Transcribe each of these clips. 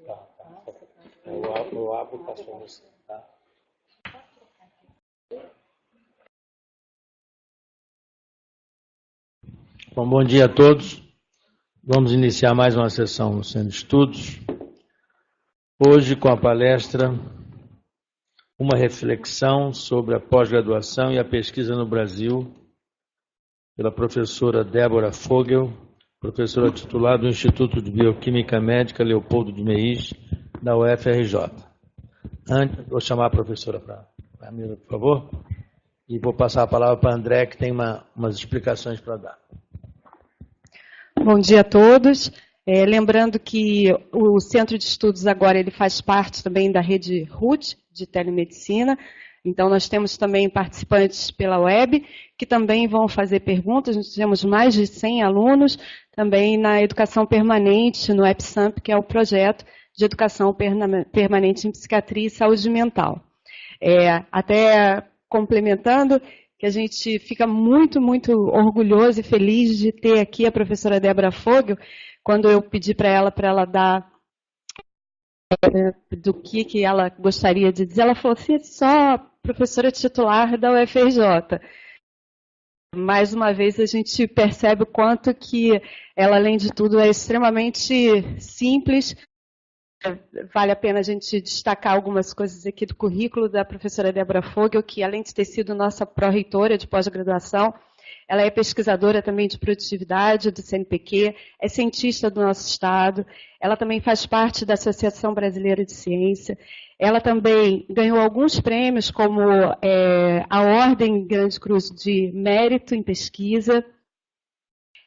Tá. Eu abro e passo para você, tá? Bom dia a todos. Vamos iniciar mais uma sessão no Centro de Estudos. Hoje com a palestra Uma reflexão sobre a pós-graduação e a pesquisa no Brasil, pela professora Débora Fogel, professora titular do Instituto de Bioquímica Médica Leopoldo de Meis, da UFRJ. Vou chamar a professora para a mesa, por favor, e vou passar a palavra para a André, que tem umas explicações para dar. Bom dia a todos. Lembrando que o Centro de Estudos agora ele faz parte também da rede RUT, de telemedicina. Então, nós temos também participantes pela web, que também vão fazer perguntas. Nós temos mais de 100 alunos também na educação permanente, no EPSAMP, que é o projeto de educação permanente em psiquiatria e saúde mental. Até complementando, que a gente fica muito, muito orgulhoso e feliz de ter aqui a professora Débora Fogel. Quando eu pedi para ela dar do que ela gostaria de dizer, ela falou assim, só professora titular da UFRJ. Mais uma vez a gente percebe o quanto que ela, além de tudo, é extremamente simples. Vale a pena a gente destacar algumas coisas aqui do currículo da professora Débora Fogel, que além de ter sido nossa pró-reitora de pós-graduação, ela é pesquisadora também de produtividade do CNPq, é cientista do nosso estado, ela também faz parte da Associação Brasileira de Ciência, ela também ganhou alguns prêmios, como a Ordem Grande Cruz de Mérito em Pesquisa.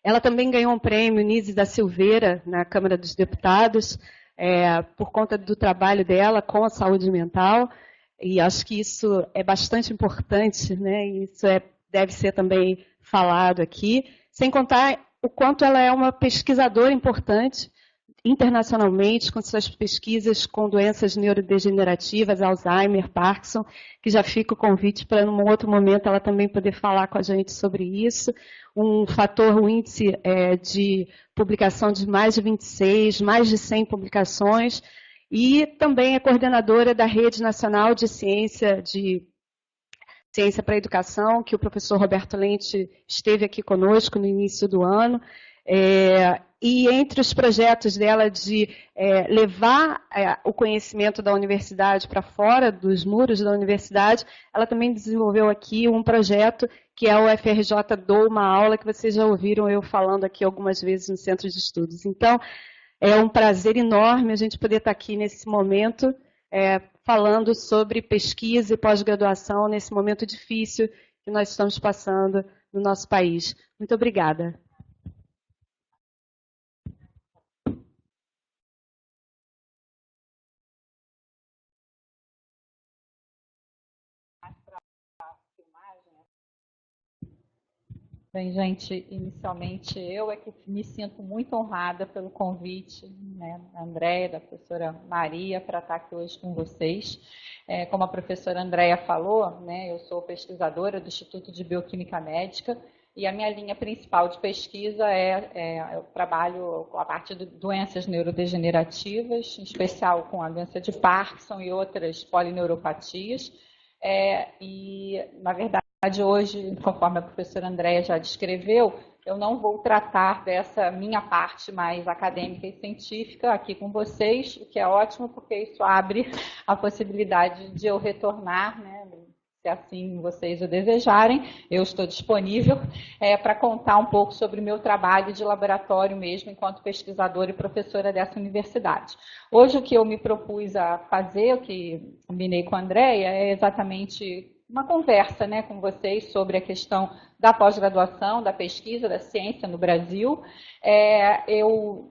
Ela também ganhou um prêmio Nise da Silveira na Câmara dos Deputados, por conta do trabalho dela com a saúde mental, e acho que isso é bastante importante, né? Isso deve ser também falado aqui, sem contar o quanto ela é uma pesquisadora importante internacionalmente, com suas pesquisas com doenças neurodegenerativas, Alzheimer, Parkinson, que já fica o convite para, num outro momento, ela também poder falar com a gente sobre isso. O índice de publicação de mais de 26, mais de 100 publicações, e também é coordenadora da Rede Nacional de Ciência para a Educação, que o professor Roberto Lente esteve aqui conosco no início do ano. E entre os projetos dela de levar o conhecimento da universidade para fora dos muros da universidade, ela também desenvolveu aqui um projeto que é o UFRJ Dou uma Aula, que vocês já ouviram eu falando aqui algumas vezes no Centro de Estudos. Então, é um prazer enorme a gente poder estar aqui nesse momento, falando sobre pesquisa e pós-graduação nesse momento difícil que nós estamos passando no nosso país. Muito obrigada. Bem, gente, inicialmente eu é que me sinto muito honrada pelo convite, né, da Andréia, da professora Maria, para estar aqui hoje com vocês. Como a professora Andréia falou, né, eu sou pesquisadora do Instituto de Bioquímica Médica e a minha linha principal de pesquisa eu trabalho com a parte de doenças neurodegenerativas, em especial com a doença de Parkinson e outras polineuropatias. E, na verdade, hoje, conforme a professora Andréia já descreveu, eu não vou tratar dessa minha parte mais acadêmica e científica aqui com vocês, o que é ótimo, porque isso abre a possibilidade de eu retornar, né, se assim vocês o desejarem. Eu estou disponível para contar um pouco sobre o meu trabalho de laboratório mesmo, enquanto pesquisadora e professora dessa universidade. Hoje o que eu me propus a fazer, o que combinei com a Andréia, é exatamente uma conversa, né, com vocês sobre a questão da pós-graduação, da pesquisa, da ciência no Brasil. Eu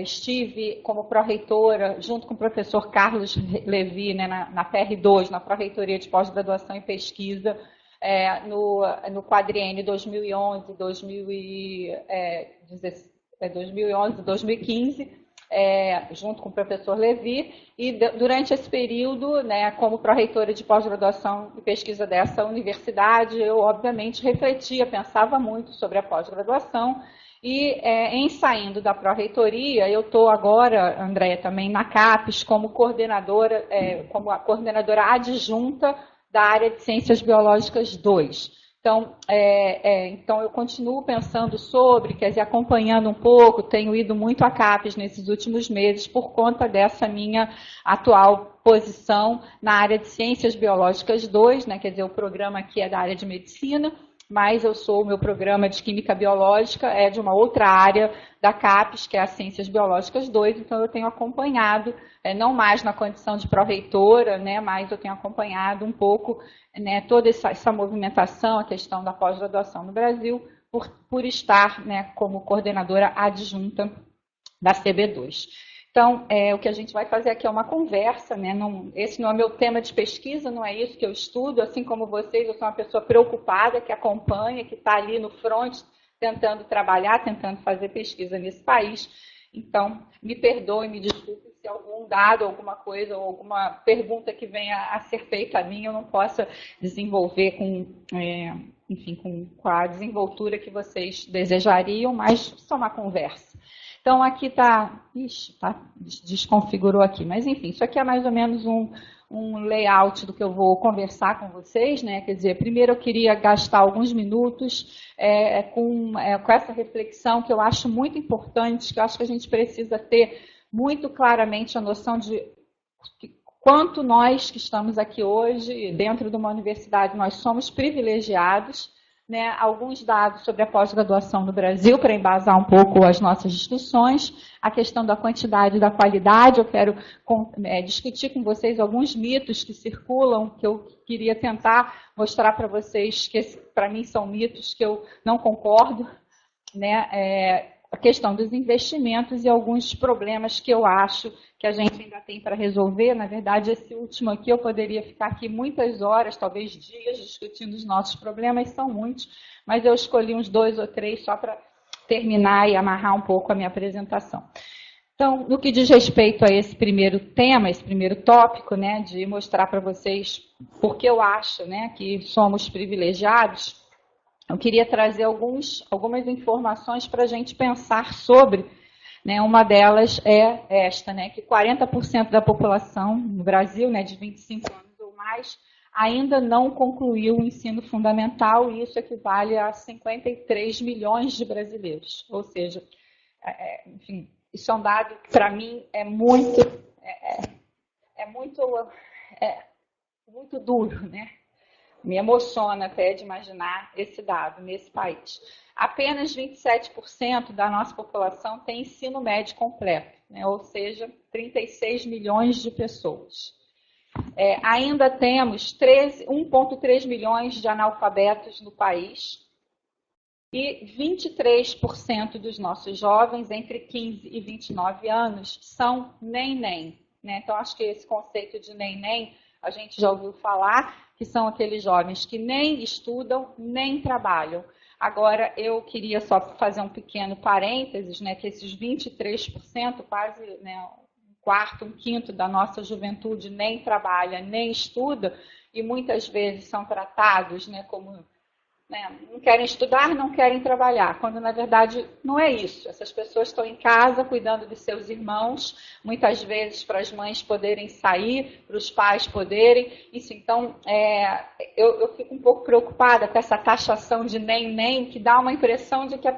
estive como pró-reitora, junto com o professor Carlos Levi, né, na PR2, na pró-reitoria de pós-graduação e pesquisa, no quadriênio 2011-2015, junto com o professor Levi, e durante esse período, né, como pró-reitora de pós-graduação e pesquisa dessa universidade, eu obviamente refletia, pensava muito sobre a pós-graduação E em saindo da pró-reitoria, eu estou agora, Andréia, também na CAPES como coordenadora, como a coordenadora adjunta da área de Ciências Biológicas 2. Então, então eu continuo pensando sobre, quer dizer, acompanhando um pouco, tenho ido muito a CAPES nesses últimos meses por conta dessa minha atual posição na área de Ciências Biológicas 2, né, quer dizer, o programa aqui é da área de Medicina, mas o meu programa de Química Biológica é de uma outra área da CAPES, que é a Ciências Biológicas 2, então eu tenho acompanhado, não mais na condição de pró-reitora, né, mas eu tenho acompanhado um pouco, né, toda essa movimentação, a questão da pós-graduação no Brasil, por estar, né, como coordenadora adjunta da CB2. Então, o que a gente vai fazer aqui é uma conversa, né? Esse não é meu tema de pesquisa, não é isso que eu estudo, assim como vocês, eu sou uma pessoa preocupada, que acompanha, que está ali no front, tentando trabalhar, tentando fazer pesquisa nesse país. Então, me perdoe, me desculpe se algum dado, alguma coisa, ou alguma pergunta que venha a ser feita a mim, eu não possa desenvolver com, enfim, com a desenvoltura que vocês desejariam, mas só uma conversa. Então, aqui está... Ixi, desconfigurou aqui. Mas, enfim, isso aqui é mais ou menos um layout do que eu vou conversar com vocês, né? Quer dizer, primeiro eu queria gastar alguns minutos com essa reflexão que eu acho muito importante, que eu acho que a gente precisa ter muito claramente a noção de quanto nós que estamos aqui hoje, dentro de uma universidade, nós somos privilegiados, né, alguns dados sobre a pós-graduação no Brasil, para embasar um pouco as nossas discussões, a questão da quantidade e da qualidade. Eu quero discutir com vocês alguns mitos que circulam, que eu queria tentar mostrar para vocês, que para mim são mitos que eu não concordo, né, a questão dos investimentos e alguns problemas que eu acho que a gente ainda tem para resolver. Na verdade, esse último aqui eu poderia ficar aqui muitas horas, talvez dias, discutindo os nossos problemas, são muitos, mas eu escolhi uns 2 ou 3 só para terminar e amarrar um pouco a minha apresentação. Então, no que diz respeito a esse primeiro tema, esse primeiro tópico, né, de mostrar para vocês por que eu acho, né, que somos privilegiados, eu queria trazer algumas informações para a gente pensar sobre, né, uma delas é esta, né, que 40% da população no Brasil, né, de 25 anos ou mais, ainda não concluiu o ensino fundamental, e isso equivale a 53 milhões de brasileiros. Ou seja, enfim, isso é um dado que para mim é muito duro, né? Me emociona até de imaginar esse dado nesse país. Apenas 27% da nossa população tem ensino médio completo, né? Ou seja, 36 milhões de pessoas. Ainda temos 1,3 milhões de analfabetos no país e 23% dos nossos jovens entre 15 e 29 anos são nem-nem, né? Então, acho que esse conceito de nem-nem a gente já ouviu falar, que são aqueles jovens que nem estudam, nem trabalham. Agora, eu queria só fazer um pequeno parênteses, né, que esses 23%, quase, né, um quarto, um quinto da nossa juventude nem trabalha, nem estuda, e muitas vezes são tratados, né, como... não querem estudar, não querem trabalhar, quando na verdade não é isso. Essas pessoas estão em casa cuidando de seus irmãos, muitas vezes para as mães poderem sair, para os pais poderem. Isso, então, eu fico um pouco preocupada com essa taxação de nem, que dá uma impressão de que,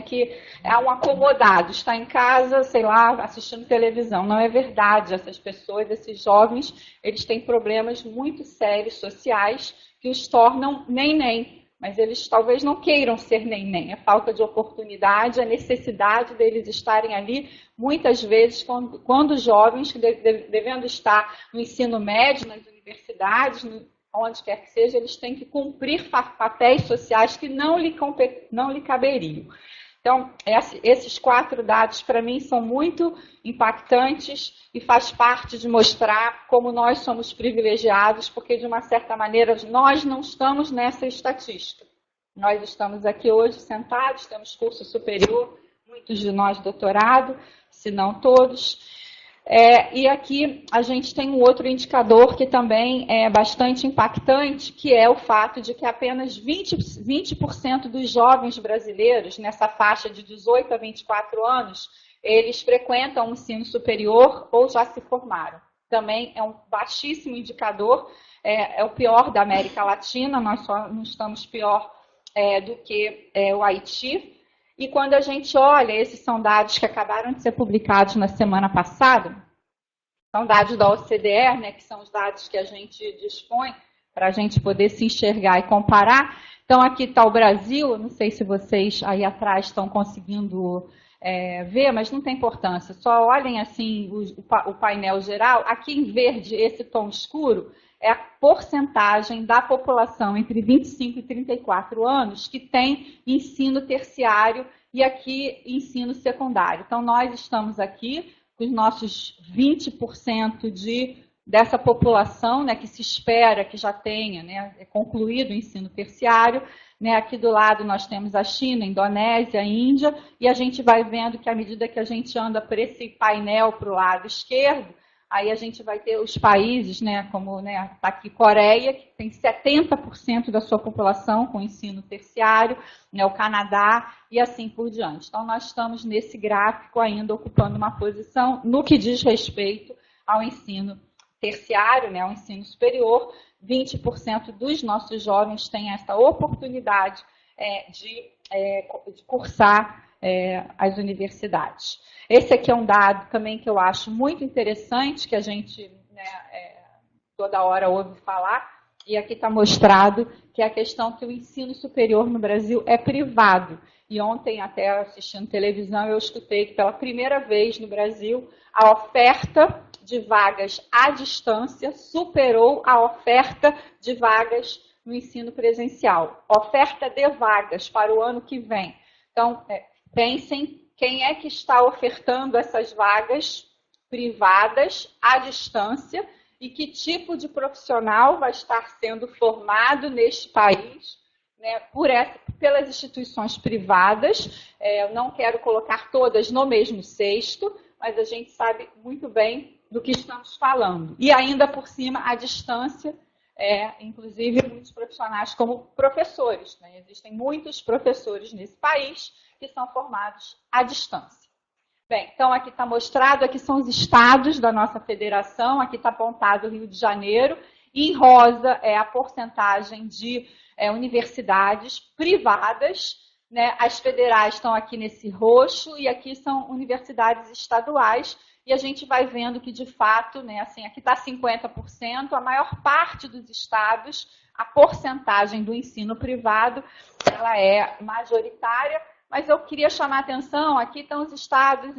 que é um acomodado, está em casa, sei lá, assistindo televisão. Não é verdade. Essas pessoas, esses jovens, eles têm problemas muito sérios sociais que os tornam nem. Mas eles talvez não queiram ser nem. É falta de oportunidade, a necessidade deles estarem ali, muitas vezes, quando jovens, devendo estar no ensino médio, nas universidades, onde quer que seja, eles têm que cumprir papéis sociais que não lhe caberiam. Então, esses 4 dados, para mim, são muito impactantes e faz parte de mostrar como nós somos privilegiados, porque, de uma certa maneira, nós não estamos nessa estatística. Nós estamos aqui hoje sentados, temos curso superior, muitos de nós doutorado, se não todos, E aqui a gente tem um outro indicador que também é bastante impactante, que é o fato de que apenas 20% dos jovens brasileiros, nessa faixa de 18 a 24 anos, eles frequentam o ensino superior ou já se formaram. Também é um baixíssimo indicador, é o pior da América Latina, nós só não estamos pior do que o Haiti. E quando a gente olha, esses são dados que acabaram de ser publicados na semana passada, são dados da OCDE, né, que são os dados que a gente dispõe para a gente poder se enxergar e comparar. Então, aqui está o Brasil, não sei se vocês aí atrás estão conseguindo ver, mas não tem importância. Só olhem assim o painel geral. Aqui em verde, esse tom escuro, é a porcentagem da população entre 25 e 34 anos que tem ensino terciário e aqui ensino secundário. Então, nós estamos aqui com os nossos 20% dessa população, né, que se espera que já tenha, né, concluído o ensino terciário. Né, aqui do lado nós temos a China, a Indonésia, a Índia, e a gente vai vendo que à medida que a gente anda por esse painel para o lado esquerdo, aí a gente vai ter os países, né, como está aqui Coreia, que tem 70% da sua população com ensino terciário, né, o Canadá e assim por diante. Então, nós estamos nesse gráfico ainda ocupando uma posição no que diz respeito ao ensino terciário, né, ao ensino superior. 20% dos nossos jovens têm essa oportunidade de cursar as universidades. Esse aqui é um dado também que eu acho muito interessante, que a gente toda hora ouve falar, e aqui está mostrado que é a questão que o ensino superior no Brasil é privado. E ontem, até assistindo televisão, eu escutei que pela primeira vez no Brasil, a oferta de vagas à distância superou a oferta de vagas no ensino presencial. Oferta de vagas para o ano que vem. Então, pensem quem é que está ofertando essas vagas privadas à distância e que tipo de profissional vai estar sendo formado neste país, né, pelas instituições privadas. Eu não quero colocar todas no mesmo cesto, mas a gente sabe muito bem do que estamos falando. E ainda por cima, à distância, inclusive muitos profissionais como professores. Né? Existem muitos professores nesse país que são formados à distância. Bem, então aqui está mostrado, aqui são os estados da nossa federação, aqui está apontado o Rio de Janeiro, e em rosa é a porcentagem de universidades privadas, né? As federais estão aqui nesse roxo, e aqui são universidades estaduais, e a gente vai vendo que, de fato, né, assim, aqui está 50%, a maior parte dos estados, a porcentagem do ensino privado, ela é majoritária. Mas eu queria chamar a atenção, aqui estão os estados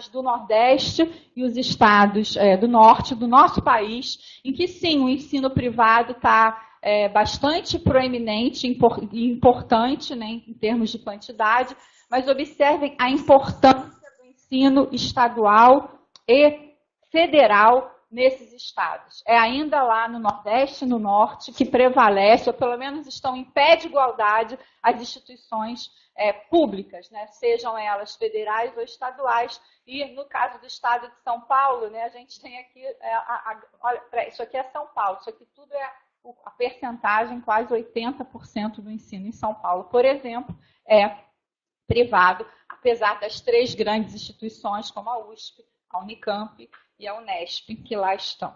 do Nordeste e os estados do Norte do nosso país, em que sim, o ensino privado está bastante proeminente e importante, né, em termos de quantidade, mas observem a importância do ensino estadual e federal nesses estados. É ainda lá no Nordeste e no Norte que prevalece, ou pelo menos estão em pé de igualdade, as instituições públicas, né? Sejam elas federais ou estaduais. E no caso do estado de São Paulo, né, a gente tem aqui, olha, isso aqui é São Paulo, isso aqui tudo é a percentagem, quase 80% do ensino em São Paulo, por exemplo, é privado, apesar das três grandes instituições, como a USP, a Unicamp e a Unesp, que lá estão.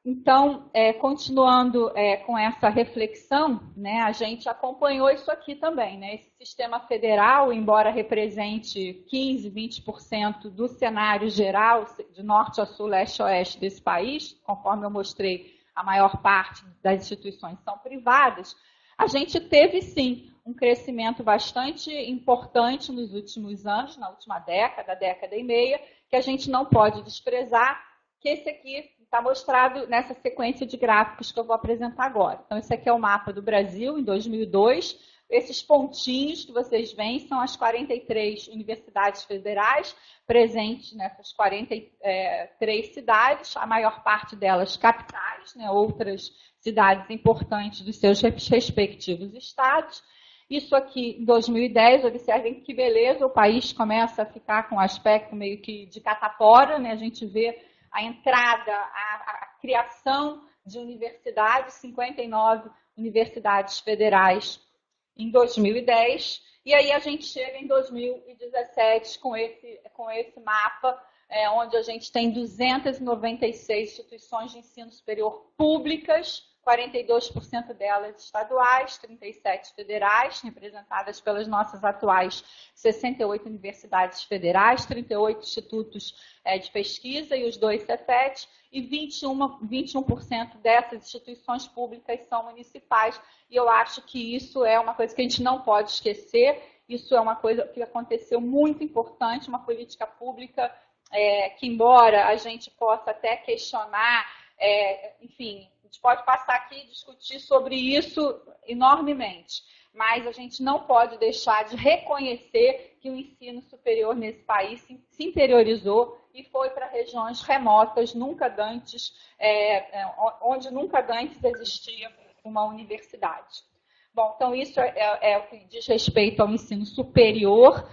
Então, continuando com essa reflexão, né, a gente acompanhou isso aqui também. Né, esse sistema federal, embora represente 15%, 20% do cenário geral, de norte a sul, leste a oeste desse país, conforme eu mostrei, a maior parte das instituições são privadas, a gente teve, sim, um crescimento bastante importante nos últimos anos, na última década e meia, que a gente não pode desprezar, que esse aqui está mostrado nessa sequência de gráficos que eu vou apresentar agora. Então, esse aqui é o mapa do Brasil, em 2002. Esses pontinhos que vocês veem são as 43 universidades federais presentes nessas 43 cidades, a maior parte delas capitais, né, outras cidades importantes dos seus respectivos estados. Isso aqui, em 2010, observem que beleza, o país começa a ficar com um aspecto meio que de catapora, né? A gente vê a entrada, a criação de universidades, 59 universidades federais em 2010, e aí a gente chega em 2017 com esse mapa, onde a gente tem 296 instituições de ensino superior públicas, 42% delas estaduais, 37 federais, representadas pelas nossas atuais 68 universidades federais, 38 institutos de pesquisa e os 2 Cefet, e 21% dessas instituições públicas são municipais, e eu acho que isso é uma coisa que a gente não pode esquecer, isso é uma coisa que aconteceu muito importante, uma política pública que, embora a gente possa até questionar, enfim, a gente pode passar aqui e discutir sobre isso enormemente, mas a gente não pode deixar de reconhecer que o ensino superior nesse país se interiorizou e foi para regiões remotas, onde nunca antes existia uma universidade. Bom, então isso é o que diz respeito ao ensino superior.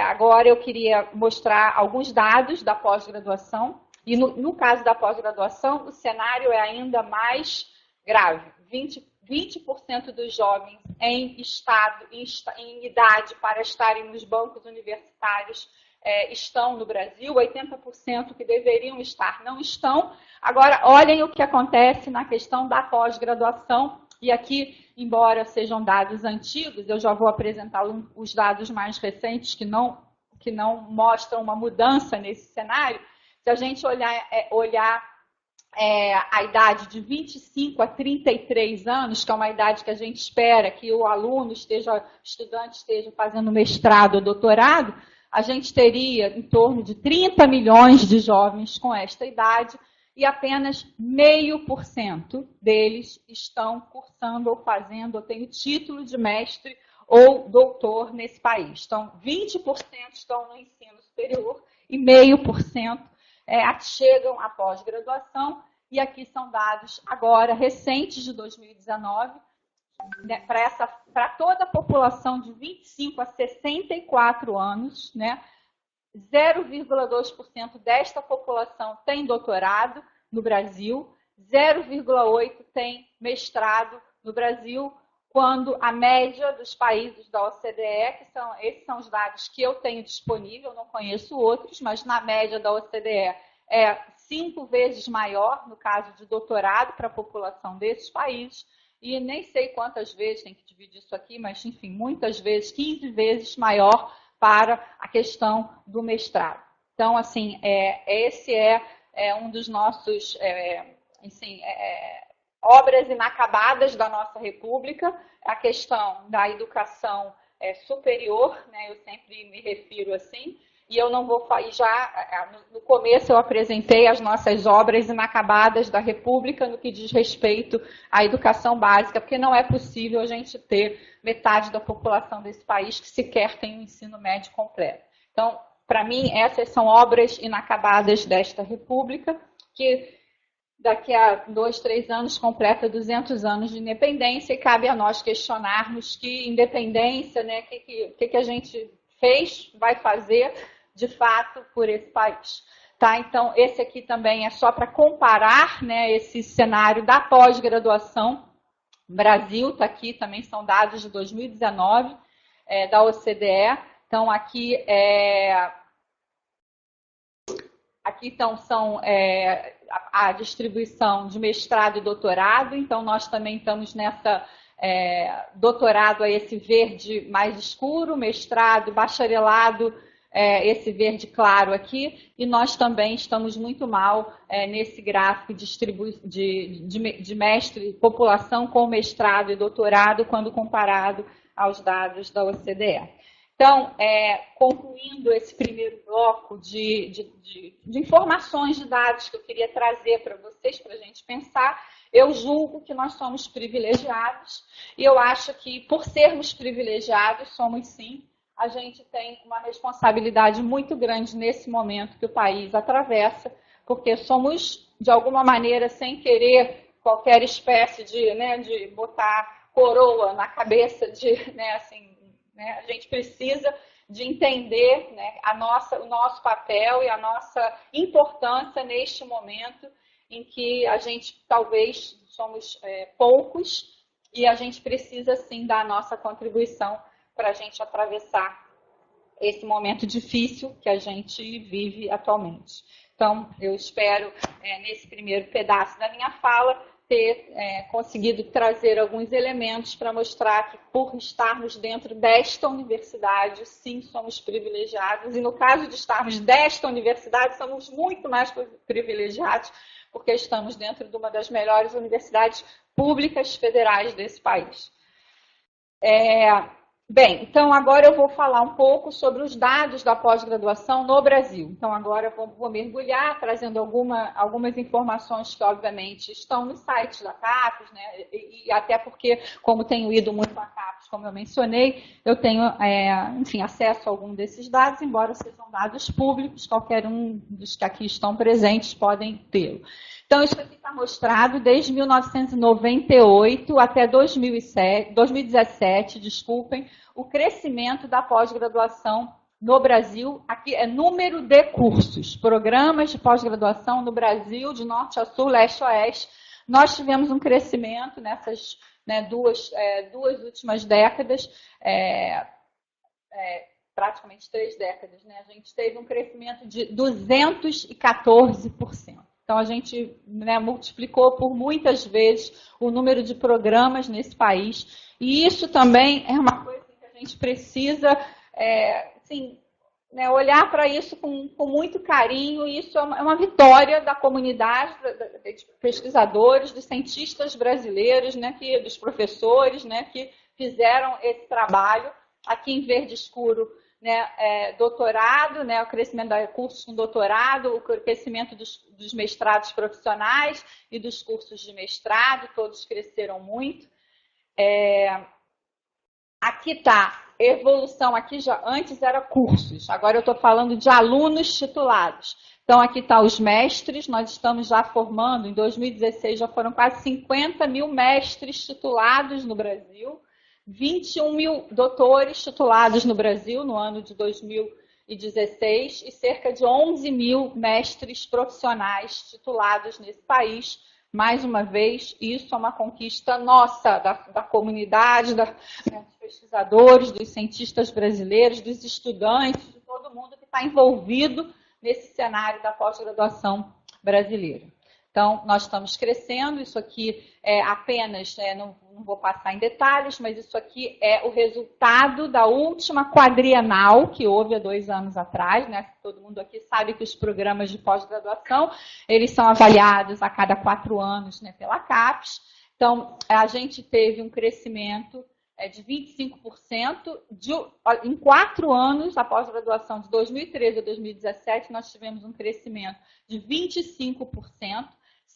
Agora eu queria mostrar alguns dados da pós-graduação. E no caso da pós-graduação, o cenário é ainda mais grave. 20% dos jovens em idade para estarem nos bancos universitários estão no Brasil, 80% que deveriam estar não estão. Agora, olhem o que acontece na questão da pós-graduação, e aqui, embora sejam dados antigos, eu já vou apresentar os dados mais recentes que não mostram uma mudança nesse cenário. Se a gente olhar a idade de 25 a 33 anos, que é uma idade que a gente espera que o estudante esteja fazendo mestrado ou doutorado, a gente teria em torno de 30 milhões de jovens com esta idade e apenas 0,5% deles estão cursando ou fazendo, ou têm o título de mestre ou doutor nesse país. Então, 20% estão no ensino superior e 0,5% chegam à pós-graduação, e aqui são dados agora recentes de 2019, né, para toda a população de 25 a 64 anos, né, 0,2% desta população tem doutorado no Brasil, 0,8% tem mestrado no Brasil, quando a média dos países da OCDE, esses são os dados que eu tenho disponível, não conheço outros, mas na média da OCDE é 5 vezes maior, no caso de doutorado, para a população desses países, e nem sei quantas vezes, tem que dividir isso aqui, mas enfim, muitas vezes, 15 vezes maior para a questão do mestrado. Então, assim, esse é um dos nossos, obras inacabadas da nossa República, a questão da educação superior, né, eu sempre me refiro assim, e eu não vou falar, no começo eu apresentei as nossas obras inacabadas da República no que diz respeito à educação básica, porque não é possível a gente ter metade da população desse país que sequer tem um ensino médio completo. Então, para mim, essas são obras inacabadas desta República, que daqui a 2, 3 anos completa 200 anos de independência, e cabe a nós questionarmos que independência, né, que a gente fez, vai fazer, de fato, por esse país. Tá? Então, esse aqui também é só para comparar, né, esse cenário da pós-graduação. Brasil está aqui, também são dados de 2019, da OCDE. Então, aqui então, são a distribuição de mestrado e doutorado. Então, nós também estamos nessa doutorado, esse verde mais escuro, mestrado, bacharelado, esse verde claro aqui, e nós também estamos muito mal nesse gráfico de mestre, população com mestrado e doutorado, quando comparado aos dados da OCDE. Então, concluindo esse primeiro bloco de informações, de dados que eu queria trazer para vocês, para a gente pensar, eu julgo que nós somos privilegiados, e eu acho que, por sermos privilegiados, somos sim, a gente tem uma responsabilidade muito grande nesse momento que o país atravessa, porque somos, de alguma maneira, sem querer, qualquer espécie de, né, de botar coroa na cabeça de, né, assim, né, a gente precisa de entender, né, o nosso papel e a nossa importância neste momento em que a gente talvez somos poucos e a gente precisa sim dar a nossa contribuição para a gente atravessar esse momento difícil que a gente vive atualmente. Então, eu espero, nesse primeiro pedaço da minha fala, ter conseguido trazer alguns elementos para mostrar que, por estarmos dentro desta universidade, sim, somos privilegiados. E no caso de estarmos desta universidade, somos muito mais privilegiados, porque estamos dentro de uma das melhores universidades públicas federais desse país. Bem, então agora eu vou falar um pouco sobre os dados da pós-graduação no Brasil. Então agora eu vou mergulhar, trazendo algumas informações que obviamente estão no site da CAPES, né? E até porque, como tenho ido muito à CAPES, como eu mencionei, eu tenho, enfim, acesso a algum desses dados, embora sejam dados públicos, qualquer um dos que aqui estão presentes podem tê-lo. Então, isso aqui está mostrado desde 1998 até 2017, desculpem, o crescimento da pós-graduação no Brasil. Aqui é número de cursos, programas de pós-graduação no Brasil, de norte a sul, leste a oeste. Nós tivemos um crescimento nessas, né, duas últimas décadas, praticamente 3 décadas, né? A gente teve um crescimento de 214%. Então, a gente, né, multiplicou por muitas vezes o número de programas nesse país. E isso também é uma coisa que a gente precisa assim, né, olhar para isso com muito carinho. E isso é uma vitória da comunidade, de pesquisadores, dos cientistas brasileiros, né, dos professores, né, que fizeram esse trabalho. Aqui em verde escuro, né, doutorado, né, o crescimento de cursos com doutorado, o crescimento dos mestrados profissionais e dos cursos de mestrado, todos cresceram muito. Aqui está, evolução, aqui já antes era cursos, agora eu estou falando de alunos titulados. Então aqui está os mestres, nós estamos já formando, em 2016 já foram quase 50 mil mestres titulados no Brasil, 21 mil doutores titulados no Brasil no ano de 2016 e cerca de 11 mil mestres profissionais titulados nesse país. Mais uma vez, isso é uma conquista nossa, da comunidade, dos pesquisadores, dos cientistas brasileiros, dos estudantes, de todo mundo que está envolvido nesse cenário da pós-graduação brasileira. Então, nós estamos crescendo, isso aqui é apenas, não vou passar em detalhes, mas isso aqui é o resultado da última quadrienal que houve há 2 anos atrás, né? Todo mundo aqui sabe que os programas de pós-graduação, eles são avaliados a cada 4 anos, né, pela CAPES. Então, a gente teve um crescimento de 25%. Em 4 anos, a pós-graduação de 2013 a 2017, nós tivemos um crescimento de 25%.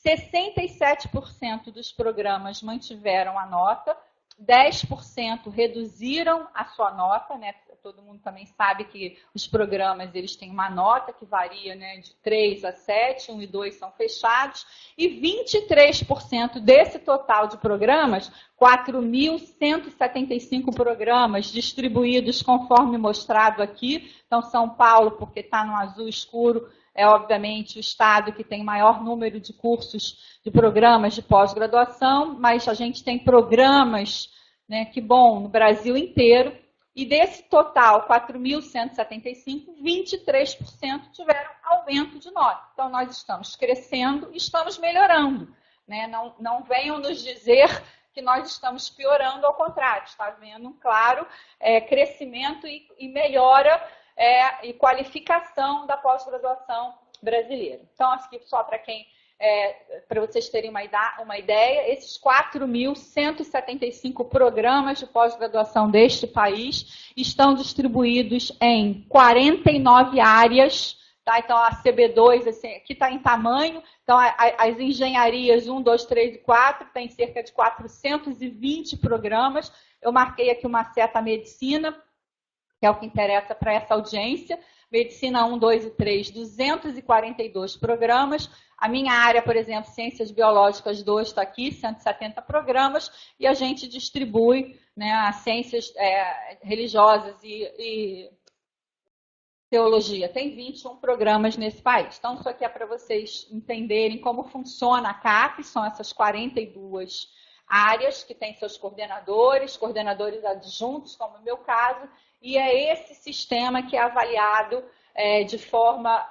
67% dos programas mantiveram a nota, 10% reduziram a sua nota, né? Todo mundo também sabe que os programas eles têm uma nota que varia, né, de 3 a 7, 1 e 2 são fechados, e 23% desse total de programas, 4.175 programas distribuídos conforme mostrado aqui. Então, São Paulo, porque está no azul escuro, é obviamente o estado que tem maior número de cursos, de programas de pós-graduação, mas a gente tem programas, né, que bom, no Brasil inteiro, e desse total, 4.175, 23% tiveram aumento de nota. Então, nós estamos crescendo e estamos melhorando, né? Não venham nos dizer que nós estamos piorando, ao contrário, está havendo, claro, crescimento e melhora e qualificação da pós-graduação brasileira. Então, aqui só para vocês terem uma ideia, esses 4.175 programas de pós-graduação deste país estão distribuídos em 49 áreas, tá? Então, a CB2, assim, aqui está em tamanho, então as engenharias 1, 2, 3 e 4 tem cerca de 420 programas, eu marquei aqui uma seta medicina, que é o que interessa para essa audiência. Medicina 1, 2 e 3, 242 programas. A minha área, por exemplo, Ciências Biológicas 2 está aqui, 170 programas, e a gente distribui, né, as ciências religiosas e teologia. Tem 21 programas nesse país. Então, isso aqui é para vocês entenderem como funciona a CAP, são essas 42 áreas que têm seus coordenadores adjuntos, como no meu caso, e é esse sistema que é avaliado de forma,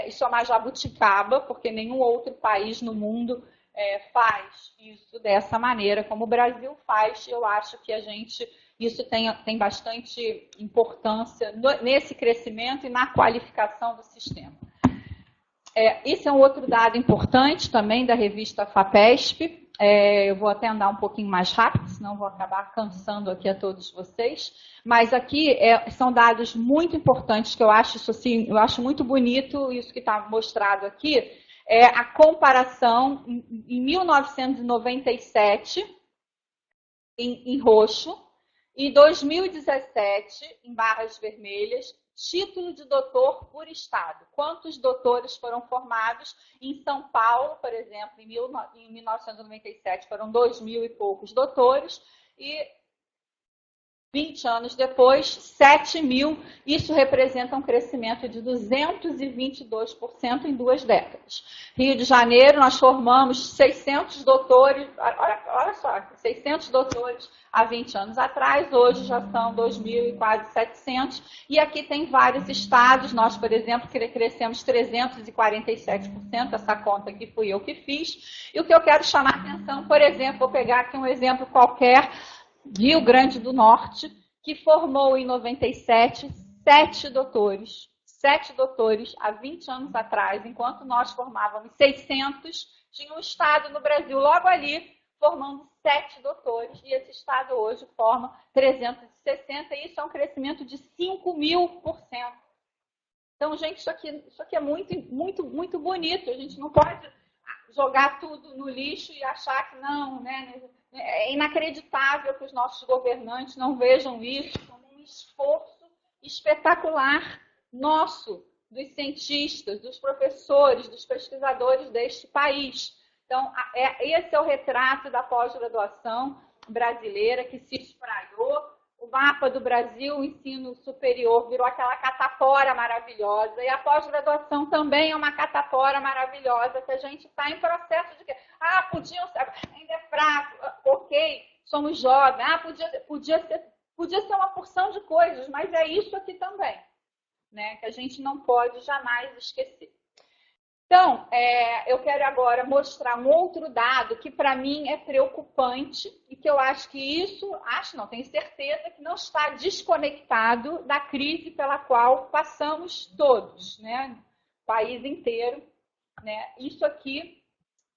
isso é uma jabuticaba, porque nenhum outro país no mundo faz isso dessa maneira, como o Brasil faz. Eu acho que isso tem bastante importância nesse crescimento e na qualificação do sistema. Esse é um outro dado importante também da revista FAPESP. Eu vou até andar um pouquinho mais rápido, senão vou acabar cansando aqui a todos vocês. Mas aqui são dados muito importantes, que eu acho isso assim, eu acho muito bonito isso que está mostrado aqui. A comparação em 1997, em roxo, e 2017, em barras vermelhas, título de doutor por estado. Quantos doutores foram formados? Em São Paulo, por exemplo, em 1997 foram 2.000 e poucos doutores, e 20 anos depois, 7.000. Isso representa um crescimento de 222% em 2 décadas. Rio de Janeiro, nós formamos 600 doutores, olha só, 600 doutores há 20 anos atrás, hoje já são 2.000 e quase 700. E aqui tem vários estados, nós, por exemplo, crescemos 347%, essa conta aqui fui eu que fiz. E o que eu quero chamar a atenção, por exemplo, vou pegar aqui um exemplo qualquer, Rio Grande do Norte, que formou em 97 7 doutores há 20 anos atrás, enquanto nós formávamos 600, tinha um estado no Brasil logo ali formando 7 doutores, e esse estado hoje forma 360, e isso é um crescimento de 5.000%. Então, gente, isso aqui é muito, muito, muito bonito. A gente não pode jogar tudo no lixo e achar que não, né? É inacreditável que os nossos governantes não vejam isso como um esforço espetacular nosso, dos cientistas, dos professores, dos pesquisadores deste país. Então, esse é o retrato da pós-graduação brasileira que se espraiou. O mapa do Brasil, o ensino superior, virou aquela catapora maravilhosa. E a pós-graduação também é uma catapora maravilhosa, que a gente está em processo de... podiam ser... Ainda é fraco. Ok, somos jovens. Podia ser uma porção de coisas, mas é isso aqui também, né? Que a gente não pode jamais esquecer. Então, eu quero agora mostrar um outro dado que para mim é preocupante e que eu acho que tenho certeza que não está desconectado da crise pela qual passamos todos, né? O país inteiro, né? Isso aqui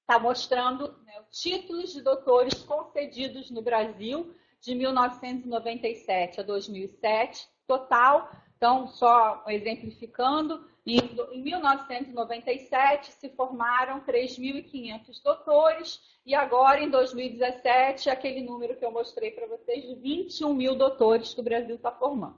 está mostrando, né, títulos de doutores concedidos no Brasil de 1997 a 2007, total. Então, só exemplificando, em 1997 se formaram 3.500 doutores e agora, em 2017, aquele número que eu mostrei para vocês de 21.000 doutores que o Brasil está formando.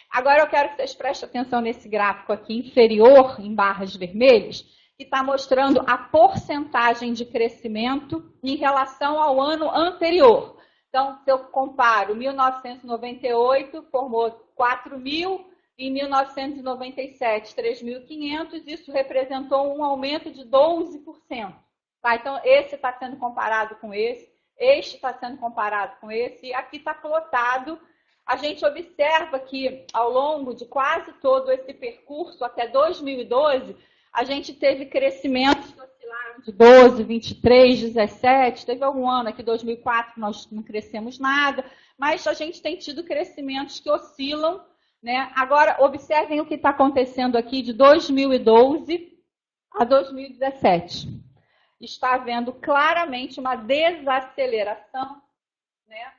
Agora eu quero que vocês prestem atenção nesse gráfico aqui inferior, em barras vermelhas, que está mostrando a porcentagem de crescimento em relação ao ano anterior. Então, se eu comparo, 1998 formou 4.000, em 1997, 3.500, isso representou um aumento de 12%. Tá? Então, esse está sendo comparado com esse, este está sendo comparado com esse, e aqui está plotado. A gente observa que, ao longo de quase todo esse percurso, até 2012, a gente teve crescimentos que oscilaram de 12, 23, 17, teve algum ano aqui, 2004, nós não crescemos nada, mas a gente tem tido crescimentos que oscilam, né? Agora, observem o que está acontecendo aqui de 2012 a 2017. Está havendo claramente uma desaceleração, né,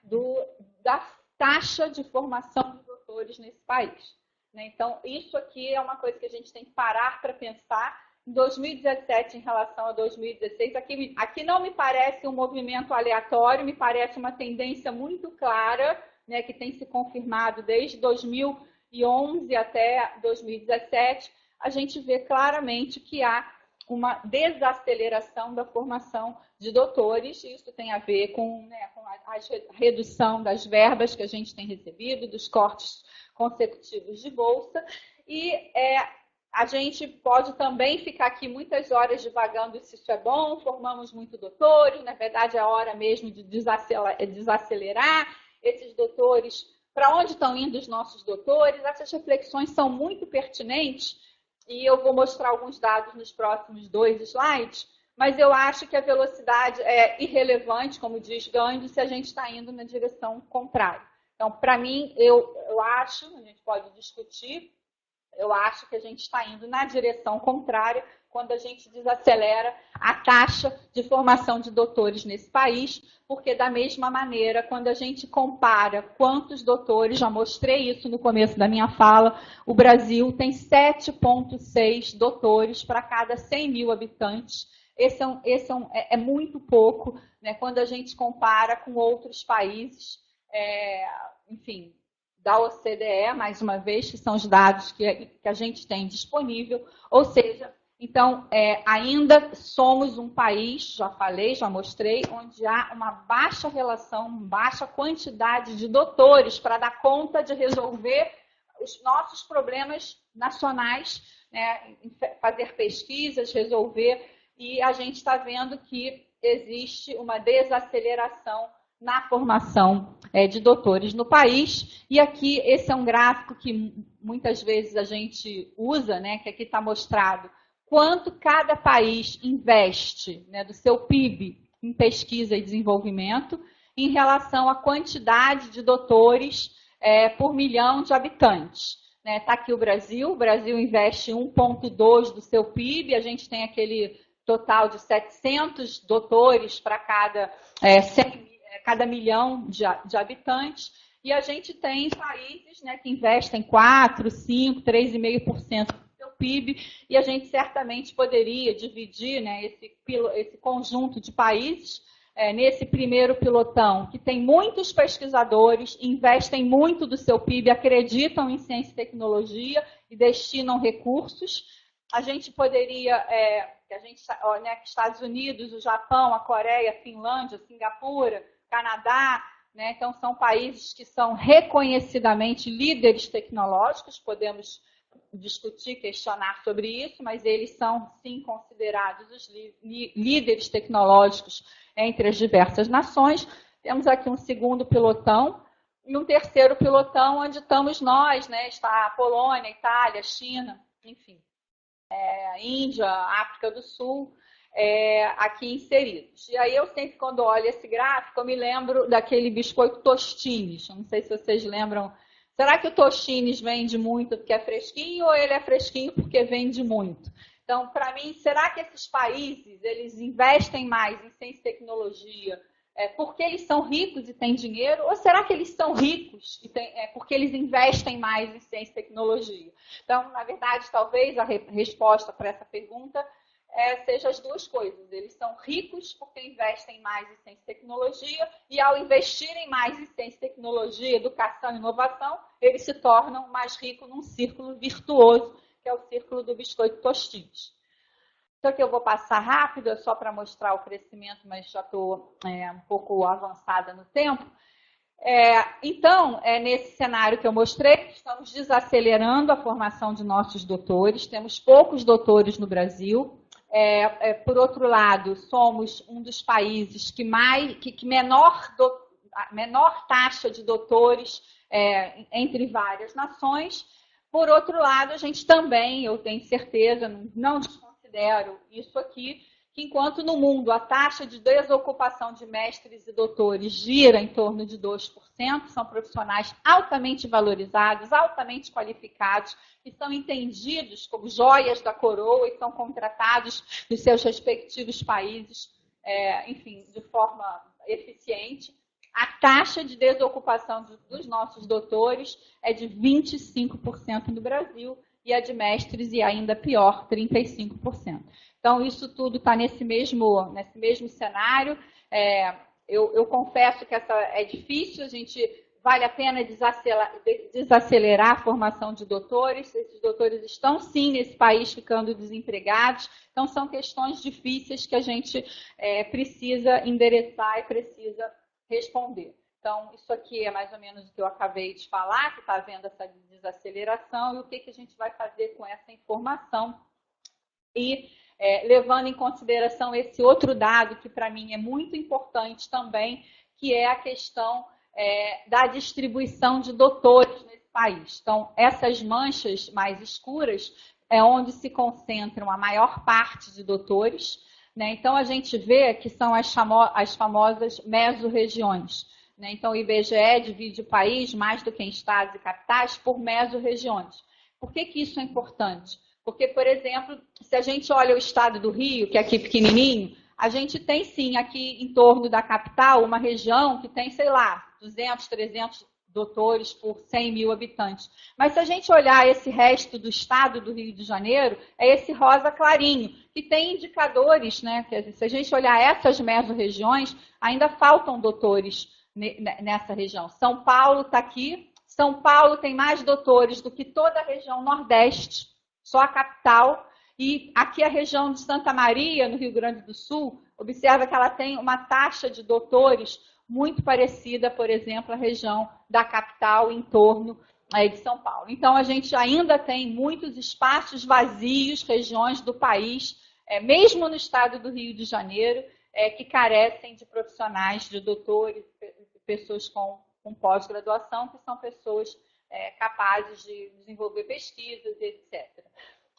da taxa de formação de doutores nesse país. Né? Então, isso aqui é uma coisa que a gente tem que parar para pensar. Em 2017, em relação a 2016, aqui não me parece um movimento aleatório, me parece uma tendência muito clara, né, que tem se confirmado desde 2011, 2011 até 2017, a gente vê claramente que há uma desaceleração da formação de doutores. Isso tem a ver com a redução das verbas que a gente tem recebido, dos cortes consecutivos de bolsa. E a gente pode também ficar aqui muitas horas divagando se isso é bom, formamos muito doutores, na verdade é a hora mesmo de desacelerar esses doutores. Para onde estão indo os nossos doutores? Essas reflexões são muito pertinentes e eu vou mostrar alguns dados nos próximos 2 slides, mas eu acho que a velocidade é irrelevante, como diz Gandhi, se a gente está indo na direção contrária. Então, para mim, eu acho, a gente pode discutir, eu acho que a gente está indo na direção contrária quando a gente desacelera a taxa de formação de doutores nesse país, porque da mesma maneira, quando a gente compara quantos doutores, já mostrei isso no começo da minha fala, o Brasil tem 7,6 doutores para cada 100 mil habitantes. Esse é muito pouco, né, quando a gente compara com outros países, enfim, da OCDE, mais uma vez, que são os dados que a gente tem disponível, ou seja, então, ainda somos um país, já falei, já mostrei, onde há uma baixa relação, baixa quantidade de doutores para dar conta de resolver os nossos problemas nacionais, né, fazer pesquisas, resolver, e a gente está vendo que existe uma desaceleração na formação de doutores no país. E aqui, esse é um gráfico que muitas vezes a gente usa, né, que aqui está mostrado quanto cada país investe, né, do seu PIB em pesquisa e desenvolvimento em relação à quantidade de doutores por milhão de habitantes. Está aqui o Brasil investe 1,2 do seu PIB, a gente tem aquele total de 700 doutores para cada milhão de habitantes, e a gente tem países, né, que investem 4, 5, 3,5% do seu PIB, e a gente certamente poderia dividir, né, esse conjunto de países nesse primeiro pilotão, que tem muitos pesquisadores, investem muito do seu PIB, acreditam em ciência e tecnologia e destinam recursos. A gente poderia, Estados Unidos, o Japão, a Coreia, a Finlândia, a Singapura, Canadá, né? Então são países que são reconhecidamente líderes tecnológicos, podemos discutir, questionar sobre isso, mas eles são sim considerados os líderes tecnológicos entre as diversas nações. Temos aqui um segundo pilotão e um terceiro pilotão onde estamos nós, né? Está a Polônia, Itália, China, enfim, Índia, África do Sul, aqui inseridos. E aí eu sempre, quando olho esse gráfico, eu me lembro daquele biscoito Tostines. Não sei se vocês lembram. Será que o Tostines vende muito porque é fresquinho ou ele é fresquinho porque vende muito? Então, para mim, será que esses países eles investem mais em ciência e tecnologia porque eles são ricos e têm dinheiro? Ou será que eles são ricos e porque eles investem mais em ciência e tecnologia? Então, na verdade, talvez a resposta para essa pergunta seja as duas coisas. Eles são ricos porque investem mais em ciência e tecnologia, e ao investirem mais em ciência e tecnologia, educação e inovação, eles se tornam mais ricos num círculo virtuoso, que é o círculo do biscoito Tostines. Então, aqui eu vou passar rápido, é só para mostrar o crescimento, mas já estou um pouco avançada no tempo. Então, nesse cenário que eu mostrei, estamos desacelerando a formação de nossos doutores, temos poucos doutores no Brasil. Por outro lado, somos um dos países que menor taxa de doutores entre várias nações. Por outro lado, a gente também, eu tenho certeza, não desconsidero isso aqui, que enquanto no mundo a taxa de desocupação de mestres e doutores gira em torno de 2%, são profissionais altamente valorizados, altamente qualificados, que são entendidos como joias da coroa e são contratados nos seus respectivos países, enfim, de forma eficiente. A taxa de desocupação dos nossos doutores é de 25% no Brasil e a de mestres, e ainda pior, 35%. Então, isso tudo está nesse mesmo cenário. Eu confesso que é difícil a gente vale a pena desacelerar a formação de doutores. Esses doutores estão, sim, nesse país ficando desempregados. Então, são questões difíceis que a gente precisa endereçar e precisa responder. Então, isso aqui é mais ou menos o que eu acabei de falar, que está havendo essa desaceleração, e o que a gente vai fazer com essa informação. E levando em consideração esse outro dado, que para mim é muito importante também, que é a questão da distribuição de doutores nesse país. Então, essas manchas mais escuras é onde se concentram a maior parte de doutores, né? Então, a gente vê que são as famosas mesorregiões. Então, o IBGE divide o país, mais do que em estados e capitais, por mesorregiões. Por que isso é importante? Porque, por exemplo, se a gente olha o estado do Rio, que é aqui pequenininho, a gente tem, sim, aqui em torno da capital, uma região que tem, sei lá, 200, 300 doutores por 100 mil habitantes. Mas se a gente olhar esse resto do estado do Rio de Janeiro, é esse rosa clarinho, que tem indicadores, né? Que se a gente olhar essas mesorregiões, ainda faltam doutores nessa região. São Paulo está aqui. São Paulo tem mais doutores do que toda a região Nordeste, só a capital. E aqui a região de Santa Maria, no Rio Grande do Sul, observa que ela tem uma taxa de doutores muito parecida, por exemplo, à região da capital em torno de São Paulo. Então, a gente ainda tem muitos espaços vazios, regiões do país, mesmo no estado do Rio de Janeiro, que carecem de profissionais, de doutores, pessoas com pós-graduação, que são pessoas capazes de desenvolver pesquisas, etc.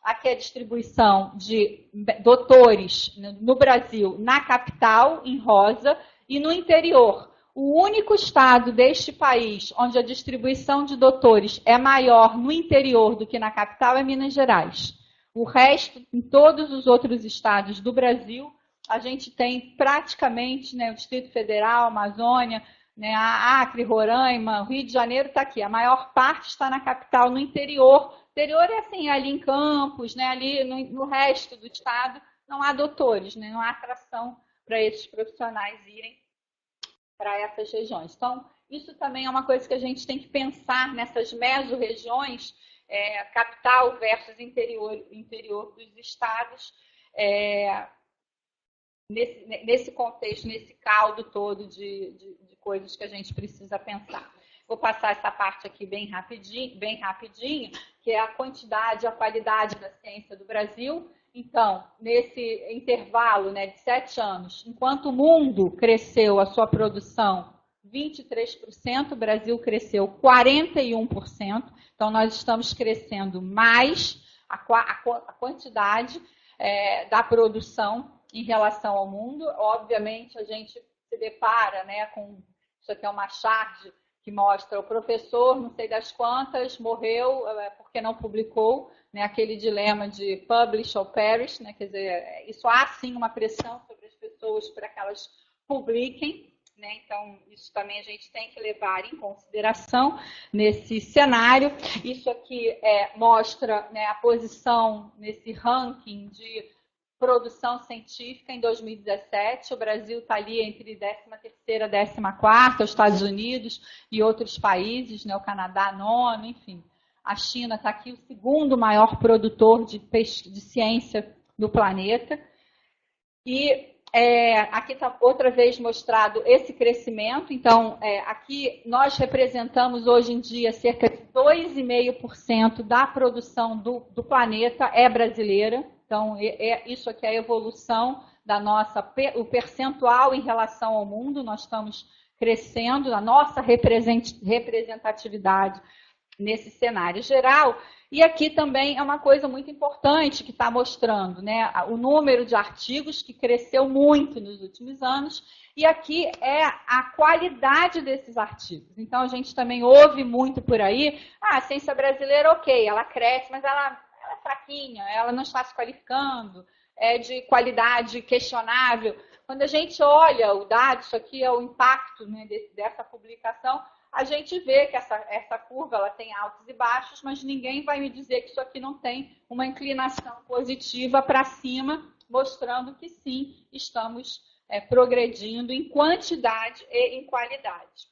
Aqui é a distribuição de doutores no Brasil, na capital, em rosa, e no interior. O único estado deste país onde a distribuição de doutores é maior no interior do que na capital é Minas Gerais. O resto, em todos os outros estados do Brasil, a gente tem praticamente, né, o Distrito Federal, Amazônia, né, a Acre, Roraima, o Rio de Janeiro está aqui. A maior parte está na capital, no interior. O interior é assim, ali em Campos, né, ali no resto do estado, não há doutores, né, não há atração para esses profissionais irem para essas regiões. Então, isso também é uma coisa que a gente tem que pensar nessas mesorregiões, capital versus interior dos estados, nesse contexto, nesse caldo todo de coisas que a gente precisa pensar. Vou passar essa parte aqui bem rapidinho, que é a quantidade e a qualidade da ciência do Brasil. Então, nesse intervalo, né, de 7 anos, enquanto o mundo cresceu a sua produção 23%, o Brasil cresceu 41%. Então, nós estamos crescendo mais a quantidade da produção em relação ao mundo. Obviamente, a gente se depara, né, com... Isso aqui é uma charge que mostra o professor, não sei das quantas, morreu porque não publicou, né, aquele dilema de publish or perish, né, quer dizer, isso há sim uma pressão sobre as pessoas para que elas publiquem, né, então isso também a gente tem que levar em consideração nesse cenário. Isso aqui mostra, né, a posição nesse ranking de produção científica em 2017, o Brasil está ali entre 13ª e 14ª, os Estados Unidos e outros países, né, o Canadá, 9º, enfim. A China está aqui, o segundo maior produtor de ciência do planeta. E aqui está outra vez mostrado esse crescimento. Então, aqui nós representamos hoje em dia cerca de 2,5% da produção do planeta é brasileira. Então, isso aqui é a evolução da o percentual em relação ao mundo. Nós estamos crescendo, a nossa representatividade nesse cenário geral. E aqui também é uma coisa muito importante que está mostrando, né, o número de artigos que cresceu muito nos últimos anos. E aqui é a qualidade desses artigos. Então, a gente também ouve muito por aí, a ciência brasileira, ok, ela cresce, mas ela é fraquinha, ela não está se qualificando, é de qualidade questionável. Quando a gente olha o dado, isso aqui é o impacto, né, dessa publicação, a gente vê que essa curva ela tem altos e baixos, mas ninguém vai me dizer que isso aqui não tem uma inclinação positiva para cima, mostrando que sim, estamos progredindo em quantidade e em qualidade.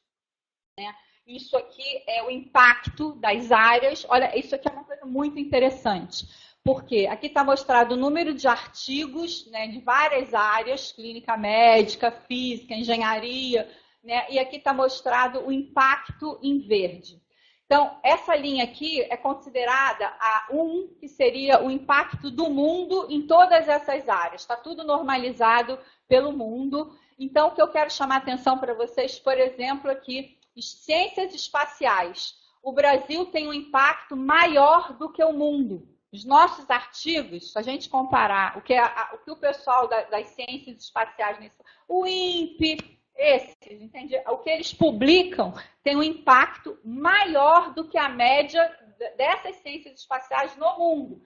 né? Isso aqui é o impacto das áreas. Olha, isso aqui é uma coisa muito interessante, porque aqui está mostrado o número de artigos, né, de várias áreas, clínica médica, física, engenharia, né, e aqui está mostrado o impacto em verde. Então, essa linha aqui é considerada a 1, que seria o impacto do mundo em todas essas áreas. Está tudo normalizado pelo mundo. Então, o que eu quero chamar a atenção para vocês, por exemplo, aqui, ciências espaciais. O Brasil tem um impacto maior do que o mundo. Os nossos artigos, se a gente comparar o que o pessoal das ciências espaciais, o INPE, entende? O que eles publicam tem um impacto maior do que a média dessas ciências espaciais no mundo.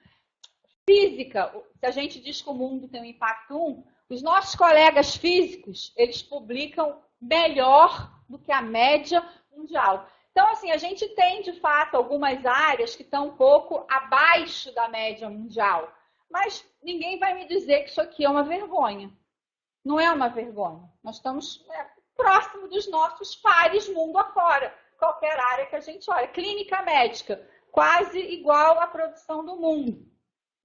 Física, se a gente diz que o mundo tem um impacto 1, os nossos colegas físicos, eles publicam melhor do que a média mundial. Então, assim, a gente tem, de fato, algumas áreas que estão um pouco abaixo da média mundial. Mas ninguém vai me dizer que isso aqui é uma vergonha. Não é uma vergonha. Nós estamos próximo dos nossos pares mundo afora. Qualquer área que a gente olha. Clínica médica, quase igual à produção do mundo.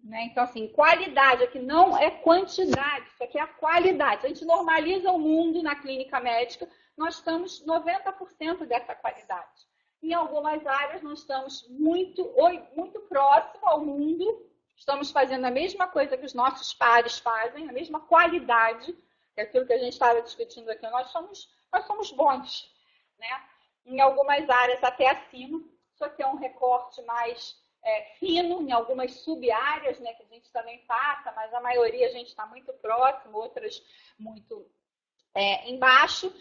Né? Então, assim, qualidade aqui não é quantidade, isso aqui é a qualidade. Se a gente normaliza o mundo na clínica médica, nós estamos 90% dessa qualidade. Em algumas áreas, nós estamos muito próximo ao mundo, estamos fazendo a mesma coisa que os nossos pares fazem, a mesma qualidade, que é aquilo que a gente estava discutindo aqui, nós somos bons. Né? Em algumas áreas, até acima, isso aqui é um recorte mais fino, em algumas sub-áreas, né, que a gente também passa, mas a maioria a gente está muito próximo, outras muito embaixo.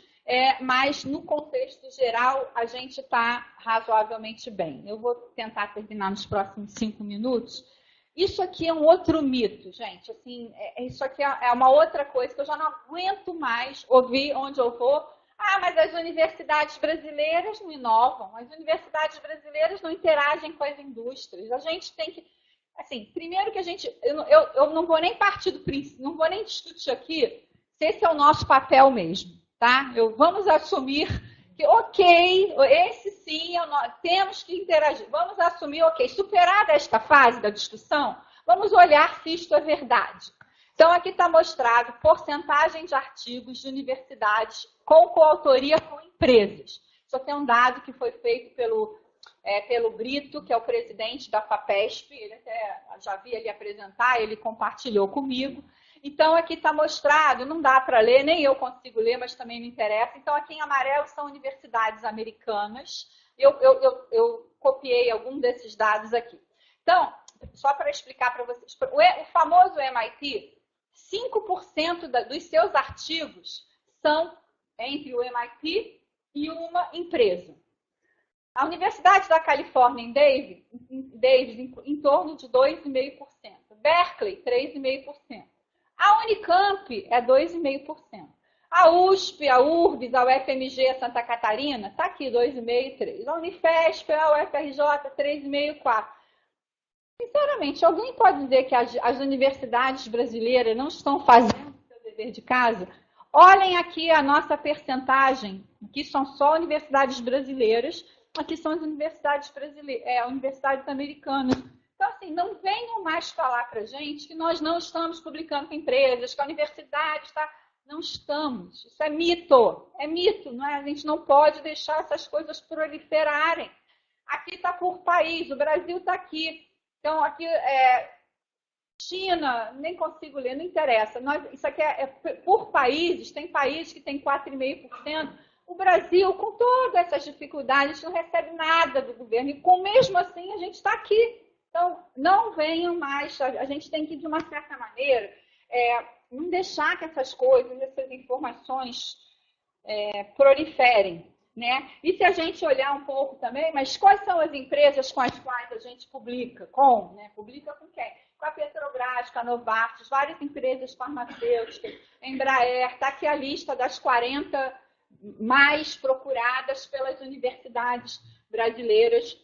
Mas no contexto geral a gente está razoavelmente bem. Eu vou tentar terminar nos próximos 5 minutos. Isso aqui é um outro mito, gente. Assim, isso aqui é uma outra coisa que eu já não aguento mais ouvir onde eu vou. Ah, mas as universidades brasileiras não inovam, as universidades brasileiras não interagem com as indústrias. A gente tem que... Assim, primeiro que a gente... Eu não vou nem partir do princípio, não vou nem discutir aqui se esse é o nosso papel mesmo. Tá? Vamos assumir que, ok, esse sim, temos que interagir. Vamos assumir, ok, superada esta fase da discussão, vamos olhar se isto é verdade. Então, aqui está mostrado porcentagem de artigos de universidades com coautoria com empresas. Isso aqui é um dado que foi feito pelo Brito, que é o presidente da FAPESP, ele até já vi ele apresentar, ele compartilhou comigo. Então, aqui está mostrado, não dá para ler, nem eu consigo ler, mas também não interessa. Então, aqui em amarelo são universidades americanas. Eu copiei algum desses dados aqui. Então, só para explicar para vocês, o famoso MIT, 5% dos seus artigos são entre o MIT e uma empresa. A Universidade da Califórnia em Davis em torno de 2,5%. Berkeley, 3,5%. A Unicamp é 2,5%. A USP, a URBS, a UFMG, a Santa Catarina, está aqui 2,5% e 3%. A Unifesp, a UFRJ, 3,5% e 4%. Sinceramente, alguém pode dizer que as universidades brasileiras não estão fazendo o seu dever de casa? Olhem aqui a nossa percentagem. Aqui são só universidades brasileiras, aqui são as universidades americanas. Então, assim, não venham mais falar para a gente que nós não estamos publicando com empresas, que a universidade está... Não estamos. Isso é mito. É mito, não é? A gente não pode deixar essas coisas proliferarem. Aqui está por país, o Brasil está aqui. Então, aqui China, nem consigo ler, não interessa. Isso aqui é por países, tem países que tem 4,5%. O Brasil, com todas essas dificuldades, não recebe nada do governo. E mesmo assim, a gente está aqui. Então, não venham mais, a gente tem que, de uma certa maneira, não deixar que essas coisas, essas informações proliferem. Né? E se a gente olhar um pouco também, mas quais são as empresas com as quais a gente publica? Publica com quem? Com a Petrobras, com a Novartis, várias empresas farmacêuticas, Embraer, está aqui a lista das 40 mais procuradas pelas universidades brasileiras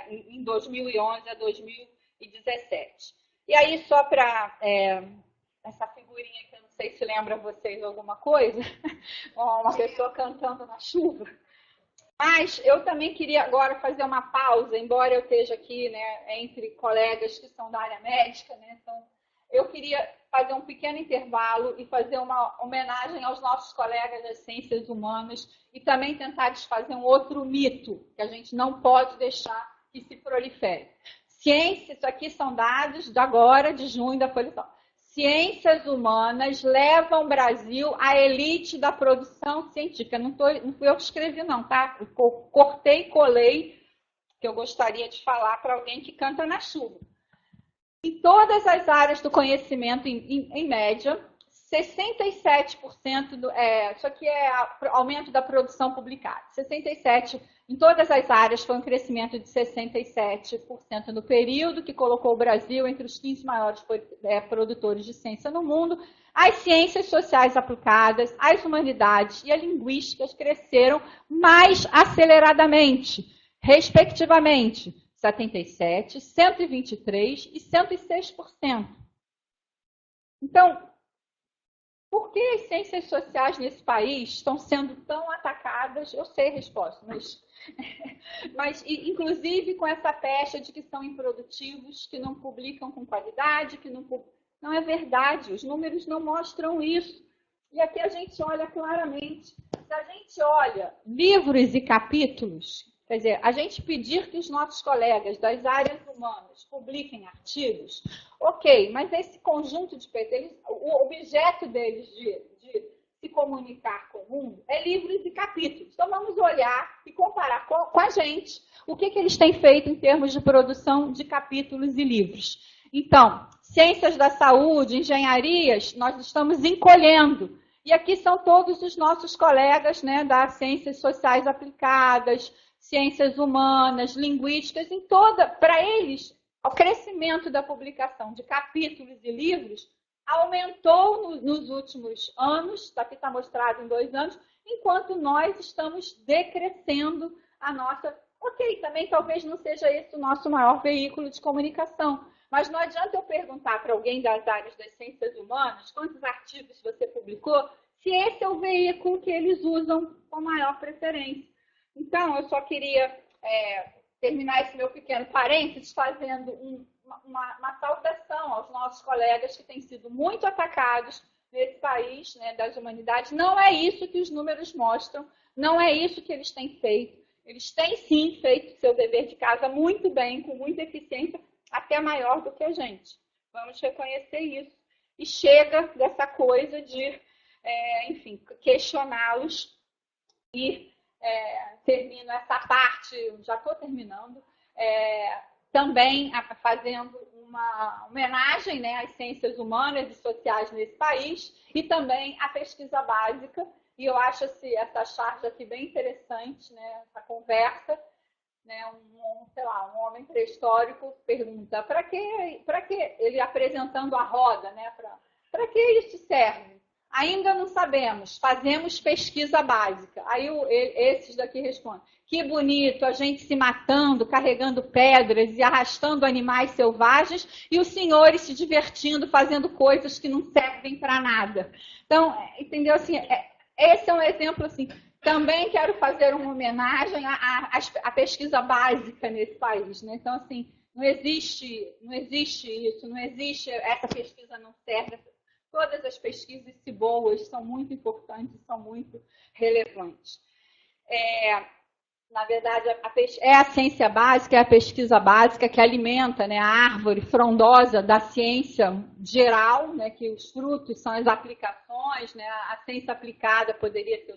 em 2011 a 2017. E aí, só para essa figurinha que eu não sei se lembra vocês alguma coisa, uma pessoa cantando na chuva, Mas eu também queria agora fazer uma pausa, embora eu esteja aqui, né, entre colegas que são da área médica, né, então eu queria fazer um pequeno intervalo e fazer uma homenagem aos nossos colegas das ciências humanas e também tentar desfazer um outro mito que a gente não pode deixar que se prolifere. Ciência, isso aqui são dados de agora, de junho, da Folha. Ciências humanas levam o Brasil à elite da produção científica. Não fui eu que escrevi, não, tá? Eu cortei e colei, que eu gostaria de falar para alguém que canta na chuva. Em todas as áreas do conhecimento, em média, 67%, isso aqui é aumento da produção publicada. 67%, em todas as áreas, foi um crescimento de 67% no período, que colocou o Brasil entre os 15 maiores produtores de ciência no mundo. As ciências sociais aplicadas, as humanidades e a linguística cresceram mais aceleradamente, respectivamente, 77%, 123% e 106%. Então, por que as ciências sociais nesse país estão sendo tão atacadas? Eu sei a resposta, mas inclusive com essa pecha de que são improdutivos, que não publicam com qualidade, que não é verdade, os números não mostram isso. E aqui a gente olha claramente, se a gente olha livros e capítulos, quer dizer, a gente pedir que os nossos colegas das áreas humanas publiquem artigos, ok, mas esse conjunto de pesquisas, o objeto deles de se comunicar com o mundo é livros e capítulos. Então vamos olhar e comparar com a gente o que eles têm feito em termos de produção de capítulos e livros. Então, ciências da saúde, engenharias, nós estamos encolhendo. E aqui são todos os nossos colegas, né, das ciências sociais aplicadas, ciências humanas, linguísticas, para eles, o crescimento da publicação de capítulos e livros aumentou nos últimos anos, aqui está mostrado em 2 anos, enquanto nós estamos decrescendo a nossa... Ok, também talvez não seja esse o nosso maior veículo de comunicação, mas não adianta eu perguntar para alguém das áreas das ciências humanas quantos artigos você publicou, se esse é o veículo que eles usam com maior preferência. Então, eu só queria terminar esse meu pequeno parênteses fazendo uma saudação aos nossos colegas que têm sido muito atacados nesse país, né, das humanidades. Não é isso que os números mostram, não é isso que eles têm feito. Eles têm, sim, feito seu dever de casa muito bem, com muita eficiência, até maior do que a gente. Vamos reconhecer isso. E chega dessa coisa de, enfim, questioná-los e... termino essa parte, já estou terminando, também fazendo uma homenagem, né, às ciências humanas e sociais nesse país e também à pesquisa básica. E eu acho essa charge aqui bem interessante, né, essa conversa. Né, um homem pré-histórico pergunta para que ele apresentando a roda, né, para que isso serve? Ainda não sabemos, fazemos pesquisa básica. Aí esses daqui respondem, que bonito, a gente se matando, carregando pedras e arrastando animais selvagens e os senhores se divertindo, fazendo coisas que não servem para nada. Então, entendeu? Assim, esse é um exemplo, assim, também quero fazer uma homenagem à pesquisa básica nesse país. Né? Então, assim, não existe isso, não existe essa pesquisa não serve. Todas as pesquisas, se boas, são muito importantes, são muito relevantes. Na verdade, é a ciência básica, é a pesquisa básica que alimenta, né, a árvore frondosa da ciência geral, né, que os frutos são as aplicações, né, a ciência aplicada poderia ser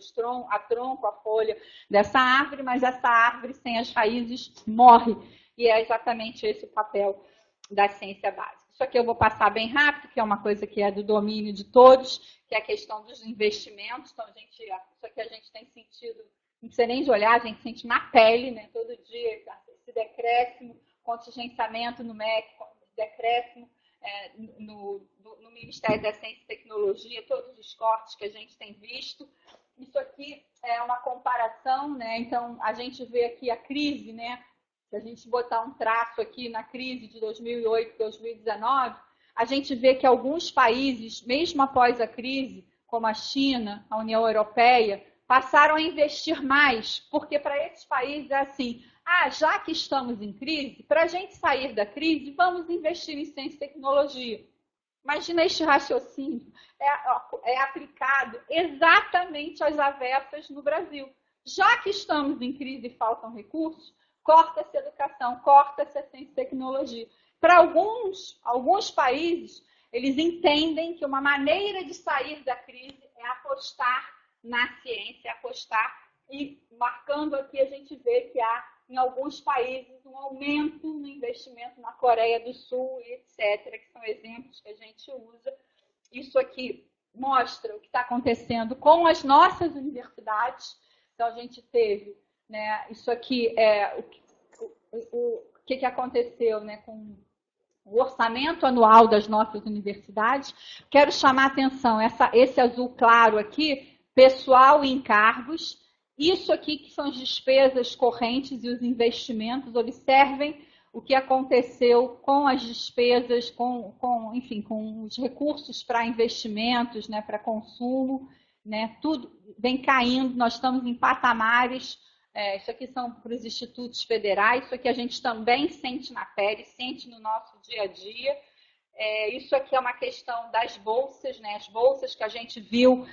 a tronco, a folha dessa árvore, mas essa árvore sem as raízes morre. E é exatamente esse o papel da ciência básica. Isso aqui eu vou passar bem rápido, que é uma coisa que é do domínio de todos, que é a questão dos investimentos. Então, isso aqui a gente tem sentido, não precisa nem de olhar, a gente sente na pele, né, todo dia, esse decréscimo, contingenciamento no MEC, decréscimo no Ministério da Ciência e Tecnologia, todos os cortes que a gente tem visto. Isso aqui é uma comparação, né, então a gente vê aqui a crise, né, se a gente botar um traço aqui na crise de 2008, 2019, a gente vê que alguns países, mesmo após a crise, como a China, a União Europeia, passaram a investir mais, porque para esses países é assim, já que estamos em crise, para a gente sair da crise, vamos investir em ciência e tecnologia. Imagina este raciocínio é aplicado exatamente às avessas no Brasil. Já que estamos em crise e faltam recursos, corta-se a educação, corta-se a ciência e tecnologia. Para alguns países, eles entendem que uma maneira de sair da crise é apostar na ciência, apostar, e marcando aqui a gente vê que há em alguns países um aumento no investimento na Coreia do Sul e etc., que são exemplos que a gente usa. Isso aqui mostra o que está acontecendo com as nossas universidades. Então, a gente teve, né, isso aqui é o que aconteceu, né, com o orçamento anual das nossas universidades. Quero chamar a atenção, esse azul claro aqui, pessoal e encargos. Isso aqui que são as despesas correntes e os investimentos. Observem o que aconteceu com as despesas, enfim, com os recursos para investimentos, né, para consumo, né, tudo vem caindo. Nós estamos em patamares, isso aqui são para os institutos federais, isso aqui a gente também sente na pele, sente no nosso dia a dia. Isso aqui é uma questão das bolsas, né? As bolsas que a gente viu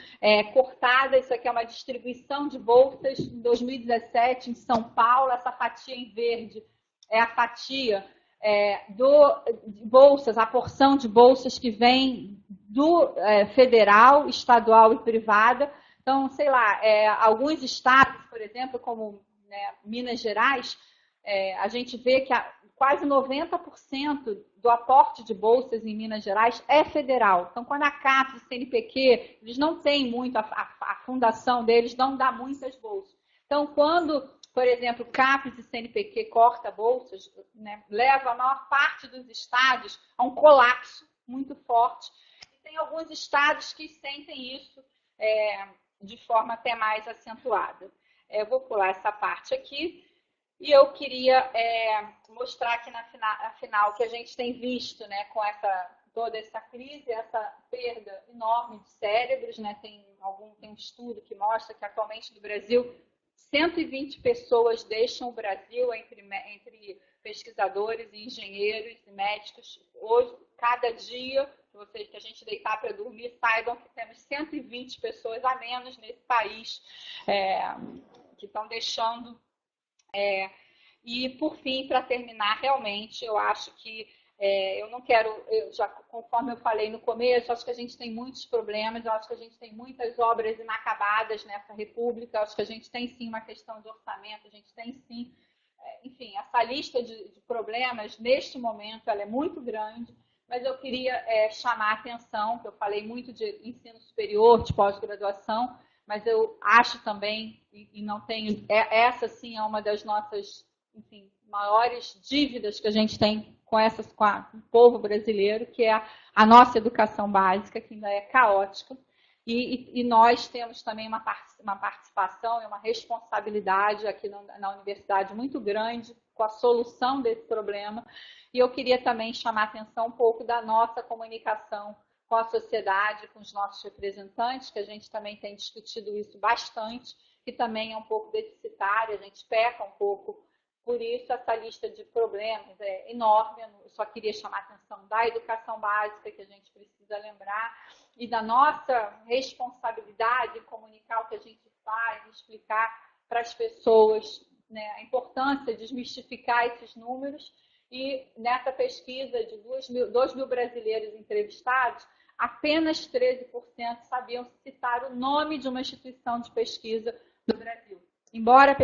cortadas. Isso aqui é uma distribuição de bolsas em 2017 em São Paulo. Essa fatia em verde é a fatia de bolsas, a porção de bolsas que vem do federal, estadual e privada. Então, sei lá, alguns estados, por exemplo, como, né, Minas Gerais, a gente vê que quase 90% do aporte de bolsas em Minas Gerais é federal. Então, quando a CAPES e o CNPq, eles não têm muito, a fundação deles não dá muitas bolsas. Então, quando, por exemplo, CAPES e CNPq corta bolsas, né, leva a maior parte dos estados a um colapso muito forte. E tem alguns estados que sentem isso de forma até mais acentuada. Eu vou pular essa parte aqui. E eu queria mostrar aqui na final que a gente tem visto, né, com toda essa crise, essa perda enorme de cérebros, né? Tem um estudo que mostra que atualmente no Brasil 120 pessoas deixam o Brasil entre pesquisadores e engenheiros e médicos. Hoje, cada dia que a gente deitar para dormir, saibam que temos 120 pessoas a menos nesse país que estão deixando. E, por fim, para terminar, realmente, eu acho que eu não quero, conforme eu falei no começo, acho que a gente tem muitos problemas, eu acho que a gente tem muitas obras inacabadas nessa república, eu acho que a gente tem sim uma questão de orçamento, a gente tem sim, enfim, essa lista de problemas, neste momento, ela é muito grande, mas eu queria chamar a atenção, que eu falei muito de ensino superior, de pós-graduação, mas eu acho também, e não tenho, essa sim é uma das nossas, enfim, maiores dívidas que a gente tem com o povo brasileiro, que é a nossa educação básica, que ainda é caótica, e nós temos também uma participação e uma responsabilidade aqui na universidade muito grande com a solução desse problema, e eu queria também chamar a atenção um pouco da nossa comunicação com a sociedade, com os nossos representantes, que a gente também tem discutido isso bastante, que também é um pouco deficitária, a gente peca um pouco. Por isso, essa lista de problemas é enorme. Eu só queria chamar a atenção da educação básica, que a gente precisa lembrar, e da nossa responsabilidade em comunicar o que a gente faz, explicar para as pessoas, né, a importância de desmistificar esses números. E nessa pesquisa de 2 mil brasileiros entrevistados, apenas 13% sabiam citar o nome de uma instituição de pesquisa do Brasil. Embora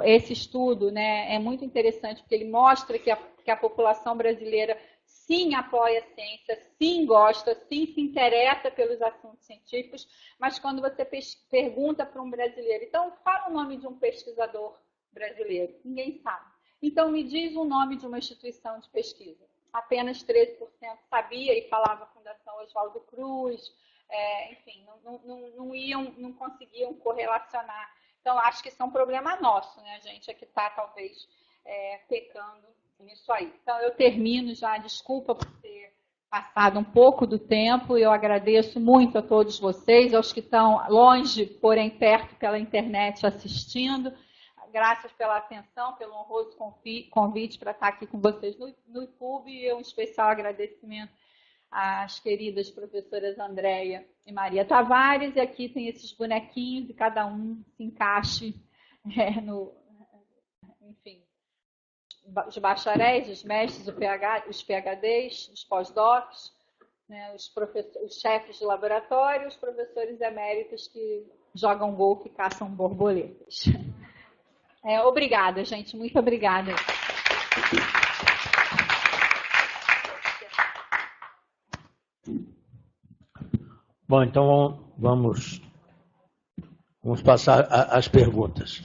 esse estudo, né, é muito interessante, porque ele mostra que a população brasileira sim apoia a ciência, sim gosta, sim se interessa pelos assuntos científicos, mas quando você pergunta para um brasileiro, então fala o nome de um pesquisador brasileiro, ninguém sabe. Então me diz o nome de uma instituição de pesquisa. Apenas 13% sabia e falava a Fundação Oswaldo Cruz, enfim, não conseguiam correlacionar. Então, acho que isso é um problema nosso, né, gente? É que está, talvez, pecando nisso aí. Então, eu termino já. Desculpa por ter passado um pouco do tempo. Eu agradeço muito a todos vocês, aos que estão longe, porém perto pela internet assistindo. Graças pela atenção, pelo honroso convite para estar aqui com vocês no YouTube. E um especial agradecimento às queridas professoras Andréia e Maria Tavares. E aqui tem esses bonequinhos e cada um se encaixe enfim, os bacharéis, os mestres, os PhDs, os pós-docs, né, os chefes de laboratório, os professores eméritos que jogam golfe e caçam borboletas. Obrigada, gente. Muito obrigada. Bom, então vamos passar às perguntas.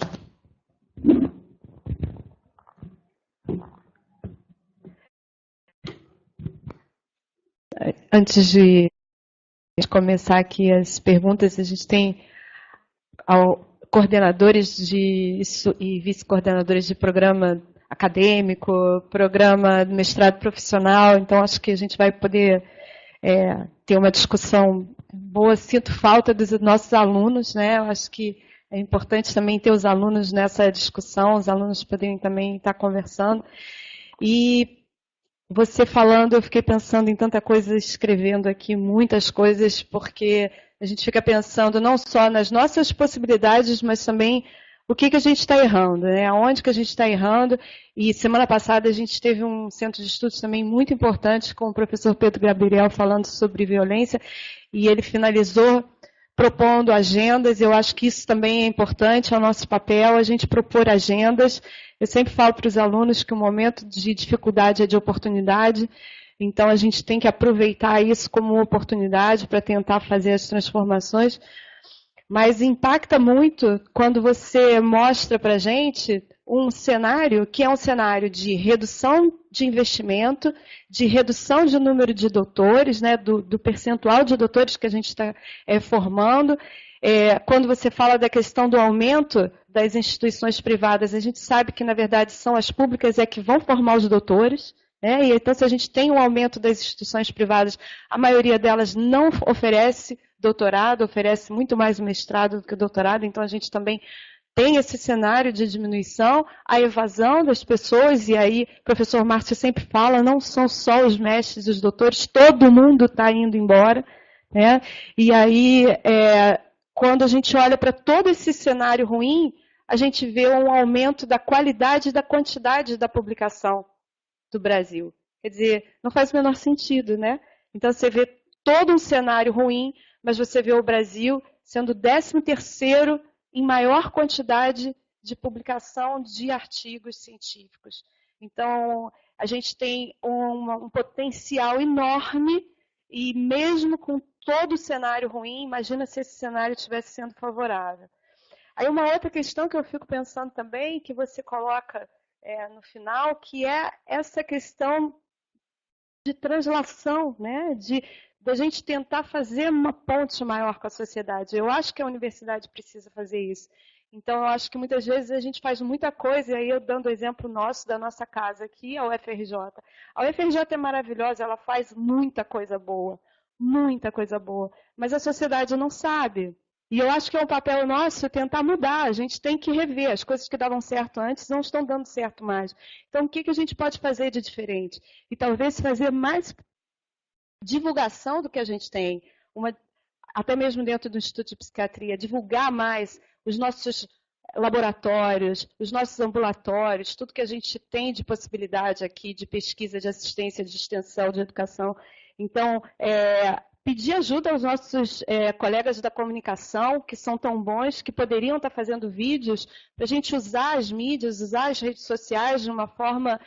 Antes de começar aqui as perguntas, a gente tem coordenadores e vice-coordenadores de programa acadêmico, programa de mestrado profissional, então acho que a gente vai poder ter uma discussão boa. Sinto falta dos nossos alunos, né? Eu acho que é importante também ter os alunos nessa discussão, os alunos poderem também estar conversando. E você falando, eu fiquei pensando em tanta coisa, escrevendo aqui muitas coisas, porque a gente fica pensando não só nas nossas possibilidades, mas também o que a gente está errando, né? Aonde que a gente está errando. E semana passada a gente teve um centro de estudos também muito importante com o professor Pedro Gabriel falando sobre violência, e ele finalizou propondo agendas. Eu acho que isso também é importante, é o nosso papel, a gente propor agendas. Eu sempre falo para os alunos que o momento de dificuldade é de oportunidade, então a gente tem que aproveitar isso como uma oportunidade para tentar fazer as transformações. Mas impacta muito quando você mostra para a gente um cenário que é um cenário de redução de investimento, de redução de número de doutores, né, do percentual de doutores que a gente está formando. Quando você fala da questão do aumento das instituições privadas, a gente sabe que, na verdade, são as públicas que vão formar os doutores. E então, se a gente tem um aumento das instituições privadas, a maioria delas não oferece doutorado, oferece muito mais mestrado do que doutorado, então a gente também tem esse cenário de diminuição, a evasão das pessoas, e aí o professor Márcio sempre fala, não são só os mestres e os doutores, todo mundo está indo embora, né? E aí, quando a gente olha para todo esse cenário ruim, a gente vê um aumento da qualidade e da quantidade da publicação do Brasil. Quer dizer, não faz o menor sentido, né? Então você vê todo um cenário ruim, mas você vê o Brasil sendo o 13º em maior quantidade de publicação de artigos científicos. Então, a gente tem um potencial enorme, e mesmo com todo o cenário ruim, imagina se esse cenário estivesse sendo favorável. Aí uma outra questão que eu fico pensando também, que você coloca no final, que é essa questão de translação, né? Da gente tentar fazer uma ponte maior com a sociedade. Eu acho que a universidade precisa fazer isso. Então, eu acho que muitas vezes a gente faz muita coisa, e aí eu dando o exemplo nosso, da nossa casa aqui, a UFRJ. A UFRJ é maravilhosa, ela faz muita coisa boa, mas a sociedade não sabe. E eu acho que é um papel nosso tentar mudar, a gente tem que rever. As coisas que davam certo antes não estão dando certo mais. Então, o que a gente pode fazer de diferente? E talvez fazer mais divulgação do que a gente tem, até mesmo dentro do Instituto de Psiquiatria, divulgar mais os nossos laboratórios, os nossos ambulatórios, tudo que a gente tem de possibilidade aqui de pesquisa, de assistência, de extensão, de educação. Então, pedir ajuda aos nossos colegas da comunicação, que são tão bons, que poderiam estar fazendo vídeos, para a gente usar as mídias, usar as redes sociais de uma forma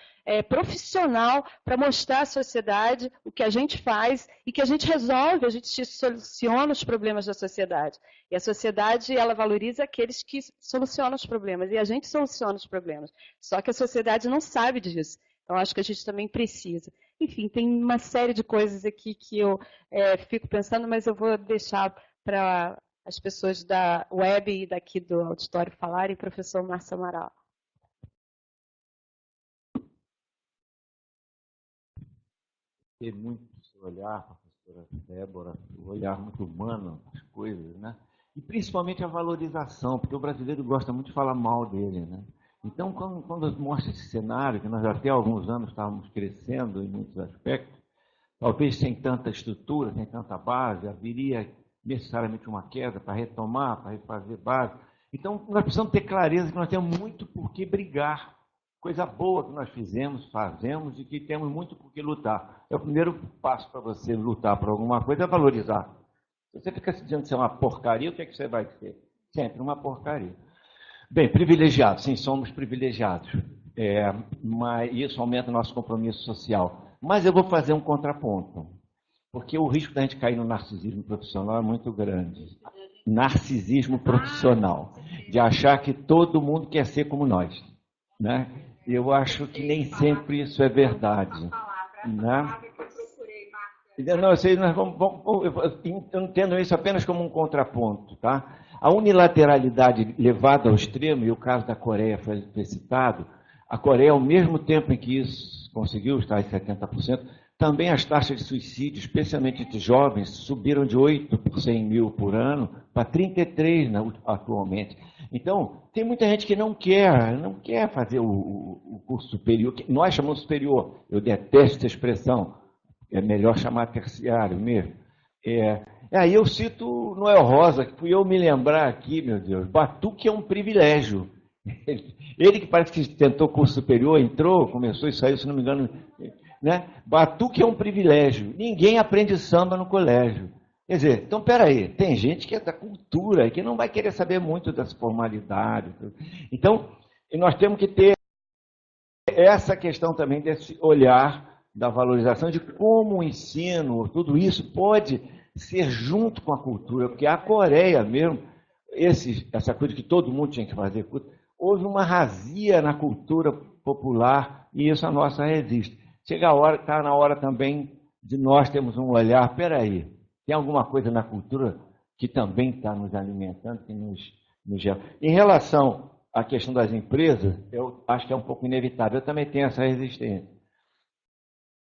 profissional, para mostrar à sociedade o que a gente faz e que a gente resolve, a gente soluciona os problemas da sociedade. E a sociedade, ela valoriza aqueles que solucionam os problemas, e a gente soluciona os problemas. Só que a sociedade não sabe disso. Então, acho que a gente também precisa. Enfim, tem uma série de coisas aqui que eu fico pensando, mas eu vou deixar para as pessoas da web e daqui do auditório falarem. Professor Márcio Amaral. Muito seu olhar, professora Débora, o olhar muito humano das coisas, né? E principalmente a valorização, porque o brasileiro gosta muito de falar mal dele, né? Então, quando mostra esse cenário, que nós até há alguns anos estávamos crescendo em muitos aspectos, talvez sem tanta estrutura, sem tanta base, haveria necessariamente uma queda para retomar, para refazer base. Então, nós precisamos ter clareza que nós temos muito por que brigar. Coisa boa que nós fizemos, fazemos e que temos muito por que lutar. É o primeiro passo para você lutar por alguma coisa, é valorizar. Se você fica se dizendo que você é uma porcaria, o que é que você vai ser? Sempre uma porcaria. Bem, privilegiados, sim, somos privilegiados. Mas isso aumenta o nosso compromisso social. Mas eu vou fazer um contraponto, porque o risco da gente cair no narcisismo profissional é muito grande. Narcisismo profissional, de achar que todo mundo quer ser como nós, né? Eu acho que nem sempre isso é verdade, né? Não, eu entendo isso apenas como um contraponto, tá? A unilateralidade levada ao extremo, e o caso da Coreia foi citado, a Coreia, ao mesmo tempo em que isso conseguiu estar em 70%, também as taxas de suicídio, especialmente entre jovens, subiram de 8 por 100 mil por ano para 33 atualmente. Então, tem muita gente que não quer fazer o curso superior, que nós chamamos superior, eu detesto essa expressão, é melhor chamar terciário mesmo. Aí eu cito Noel Rosa, que fui eu me lembrar aqui, meu Deus, Batuque é um privilégio. Ele que parece que tentou curso superior, entrou, começou e saiu, se não me engano, né? Batuque é um privilégio. Ninguém aprende samba no colégio. Quer dizer, então, peraí, tem gente que é da cultura e que não vai querer saber muito das formalidades. Então, nós temos que ter essa questão também desse olhar da valorização de como o ensino, tudo isso pode ser junto com a cultura, porque a Coreia mesmo, essa coisa que todo mundo tinha que fazer, houve uma razia na cultura popular e isso a nossa resiste. Chega a hora, está na hora também de nós termos um olhar, peraí, tem alguma coisa na cultura que também está nos alimentando, que nos gera. Em relação à questão das empresas, eu acho que é um pouco inevitável, eu também tenho essa resistência.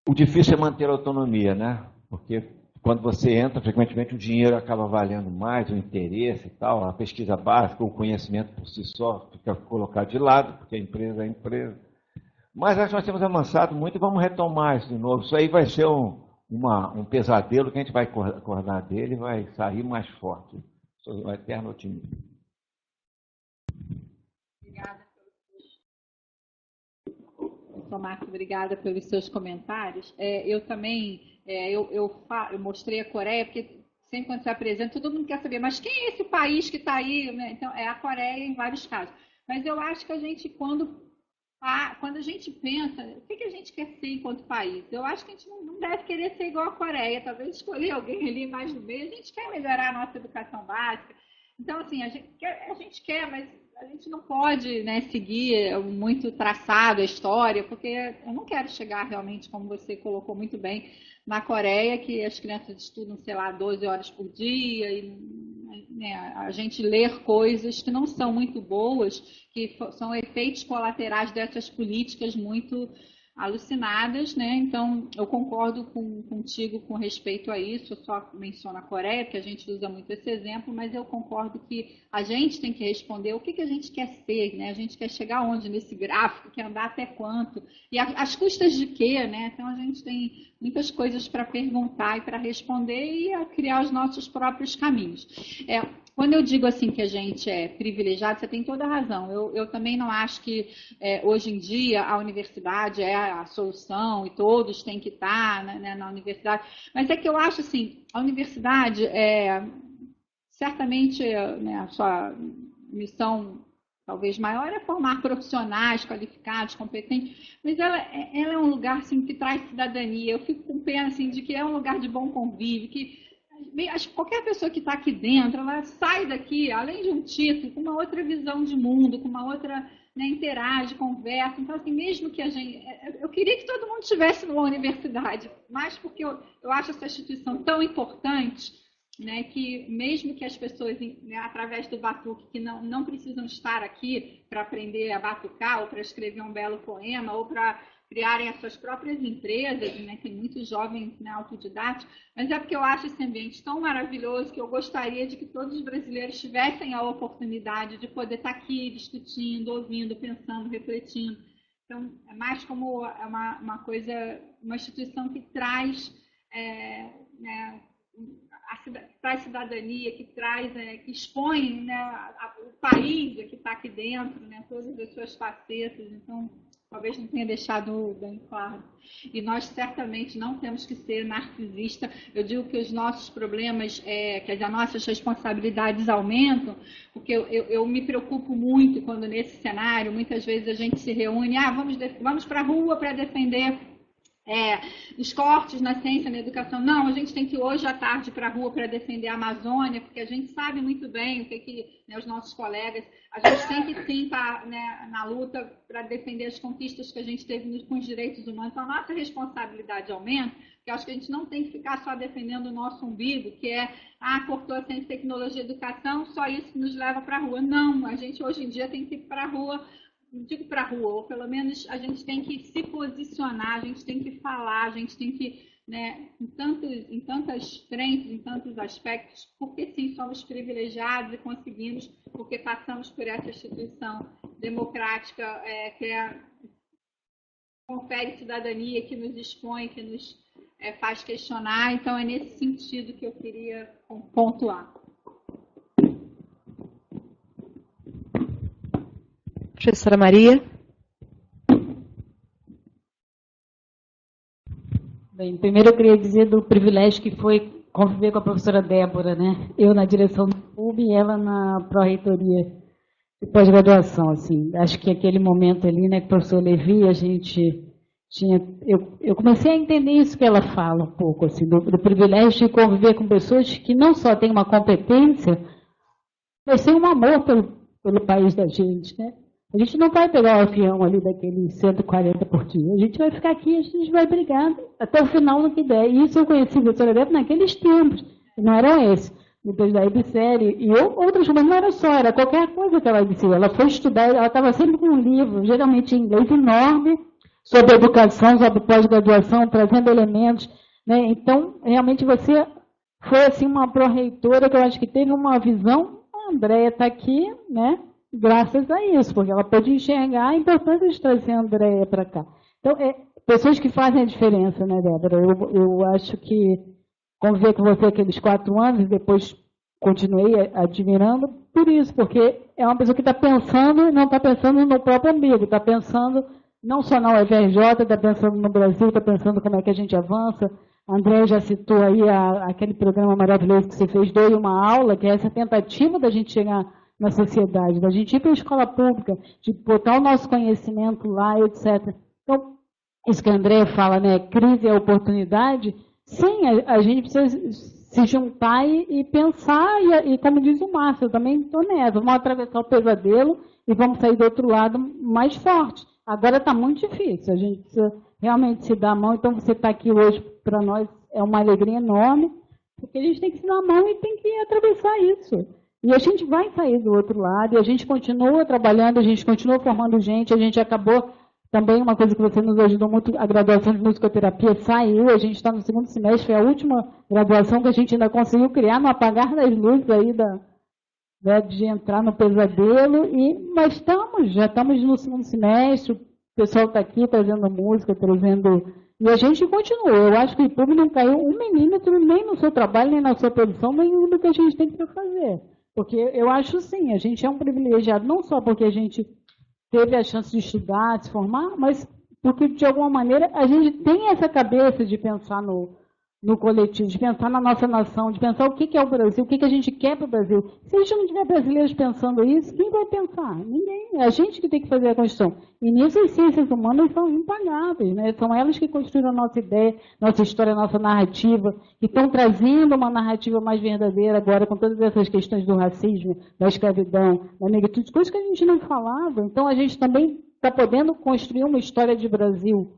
O difícil é manter a autonomia, né? Porque quando você entra, frequentemente o dinheiro acaba valendo mais, o interesse e tal, a pesquisa básica, o conhecimento por si só fica colocado de lado, porque a empresa é a empresa. Mas acho que nós temos avançado muito e vamos retomar isso de novo. Isso aí vai ser um pesadelo que a gente vai acordar dele e vai sair mais forte. Sou um eterno otimista. Obrigada. Marcos, obrigada pelos seus comentários. Eu também, eu mostrei a Coreia, porque sempre quando se apresenta, todo mundo quer saber, mas quem é esse país que está aí? Então, é a Coreia em vários casos. Mas eu acho que a gente, quando a gente pensa, o que a gente quer ser enquanto país? Eu acho que a gente não deve querer ser igual a Coreia, talvez escolher alguém ali mais no meio. A gente quer melhorar a nossa educação básica. Então, assim, a gente quer, mas a gente não pode, né, seguir muito traçado a história, porque eu não quero chegar realmente, como você colocou muito bem, na Coreia, que as crianças estudam, sei lá, 12 horas por dia, e né, a gente ler coisas que não são muito boas, que são efeitos colaterais dessas políticas muito alucinadas, né? Então, eu concordo contigo com respeito a isso, eu só menciono a Coreia, porque a gente usa muito esse exemplo, mas eu concordo que a gente tem que responder o que a gente quer ser, né? A gente quer chegar onde nesse gráfico, quer andar até quanto, e às custas de quê, né? Então, a gente tem muitas coisas para perguntar e para responder e a criar os nossos próprios caminhos. Quando eu digo assim que a gente é privilegiado, você tem toda a razão. Eu também não acho que hoje em dia a universidade é a solução e todos têm que estar, né, na universidade. Mas é que eu acho assim, a universidade certamente, né, a sua missão talvez maior é formar profissionais qualificados, competentes, mas ela é um lugar assim, que traz cidadania. Eu fico com pena assim, de que é um lugar de bom convívio, que acho que qualquer pessoa que está aqui dentro, ela sai daqui, além de um título, com uma outra visão de mundo, com uma outra, né, interage, conversa. Então, assim, mesmo que a gente... Eu queria que todo mundo estivesse numa universidade, mas porque eu acho essa instituição tão importante, né, que mesmo que as pessoas, né, através do batuque, que não precisam estar aqui para aprender a batucar, ou para escrever um belo poema, ou para criarem as suas próprias empresas, né, tem muitos jovens, né, autodidatos, mas é porque eu acho esse ambiente tão maravilhoso que eu gostaria de que todos os brasileiros tivessem a oportunidade de poder estar aqui discutindo, ouvindo, pensando, refletindo. Então, é mais como uma coisa, uma instituição que traz, né, traz cidadania, que traz, que expõe, né, o país que está aqui dentro, né, todas as suas facetas. Então, talvez não tenha deixado bem claro. E nós certamente não temos que ser narcisistas. Eu digo que os nossos problemas, que as nossas responsabilidades aumentam, porque eu me preocupo muito quando nesse cenário, muitas vezes a gente se reúne, vamos para a rua para defender os cortes na ciência, na educação. Não, a gente tem que ir hoje à tarde para a rua para defender a Amazônia, porque a gente sabe muito bem o que né, os nossos colegas, a gente tem que sim estar, né, na luta para defender as conquistas que a gente teve com os direitos humanos. Então, a nossa responsabilidade aumenta, porque eu acho que a gente não tem que ficar só defendendo o nosso umbigo, que cortou a ciência, tecnologia, educação, só isso que nos leva para a rua. Não, a gente hoje em dia tem que ir para a rua, não digo para a rua, ou pelo menos a gente tem que se posicionar, a gente tem que falar, a gente tem que, né, em tantas frentes, em tantos aspectos, porque sim, somos privilegiados e conseguimos, porque passamos por essa instituição democrática que confere cidadania, que nos expõe, que nos faz questionar. Então, é nesse sentido que eu queria pontuar. Professora Maria. Bem, primeiro eu queria dizer do privilégio que foi conviver com a professora Débora, né? Eu na direção do PUB e ela na pró-reitoria de pós-graduação, assim. Acho que aquele momento ali, né, que o professor Levi, a gente tinha... Eu comecei a entender isso que ela fala um pouco, assim, do privilégio de conviver com pessoas que não só têm uma competência, mas têm um amor pelo país da gente, né? A gente não vai pegar o avião ali daqueles 140 por dia. A gente vai ficar aqui, a gente vai brigar até o final no que der. E isso eu conheci a professora Débora naqueles tempos. Não era esse. Depois da IBCL e outras, mas não era só, era qualquer coisa que ela dizia. Ela foi estudar, ela estava sempre com um livro, geralmente em inglês, enorme, sobre educação, sobre pós-graduação, trazendo elementos. Né? Então, realmente você foi assim, uma pró-reitora que eu acho que teve uma visão. A Andréia está aqui, né? Graças a isso, porque ela pode enxergar a importância de trazer a Andréia para cá. Então, pessoas que fazem a diferença, né, Débora? Eu acho que conviver com você aqueles 4 anos e depois continuei admirando por isso, porque é uma pessoa que está pensando, não está pensando no próprio amigo, está pensando não só na UFRJ, está pensando no Brasil, está pensando como é que a gente avança. A Andréia já citou aí aquele programa maravilhoso que você fez, Doe uma Aula, que é essa tentativa da gente chegar na sociedade, da gente ir para a escola pública, de botar o nosso conhecimento lá, etc. Então, isso que a Andréia fala, né, crise é oportunidade, sim, a gente precisa se juntar e pensar, e como diz o Márcio, eu também estou nessa, vamos atravessar o pesadelo e vamos sair do outro lado mais forte. Agora está muito difícil, a gente precisa realmente se dar a mão, então você está aqui hoje, para nós é uma alegria enorme, porque a gente tem que se dar a mão e tem que atravessar isso. E a gente vai sair do outro lado, e a gente continua trabalhando, a gente continua formando gente, a gente acabou também, uma coisa que você nos ajudou muito, a graduação de musicoterapia saiu, a gente está no 2º semestre, foi a última graduação que a gente ainda conseguiu criar no apagar das luzes aí de entrar no pesadelo, mas já estamos no 2º semestre, o pessoal está aqui trazendo música, e a gente continua. Eu acho que o público não caiu 1 milímetro nem no seu trabalho, nem na sua produção, nem no que a gente tem para fazer. Porque eu acho, sim, a gente é um privilegiado, não só porque a gente teve a chance de estudar, de se formar, mas porque, de alguma maneira, a gente tem essa cabeça de pensar no coletivo, de pensar na nossa nação, de pensar o que é o Brasil, o que a gente quer para o Brasil. Se a gente não tiver brasileiros pensando isso, quem vai pensar? Ninguém. É a gente que tem que fazer a construção. E nisso as ciências humanas são impagáveis, né? São elas que construíram a nossa ideia, nossa história, nossa narrativa, que estão trazendo uma narrativa mais verdadeira agora com todas essas questões do racismo, da escravidão, da negritude, coisas que a gente não falava. Então a gente também está podendo construir uma história de Brasil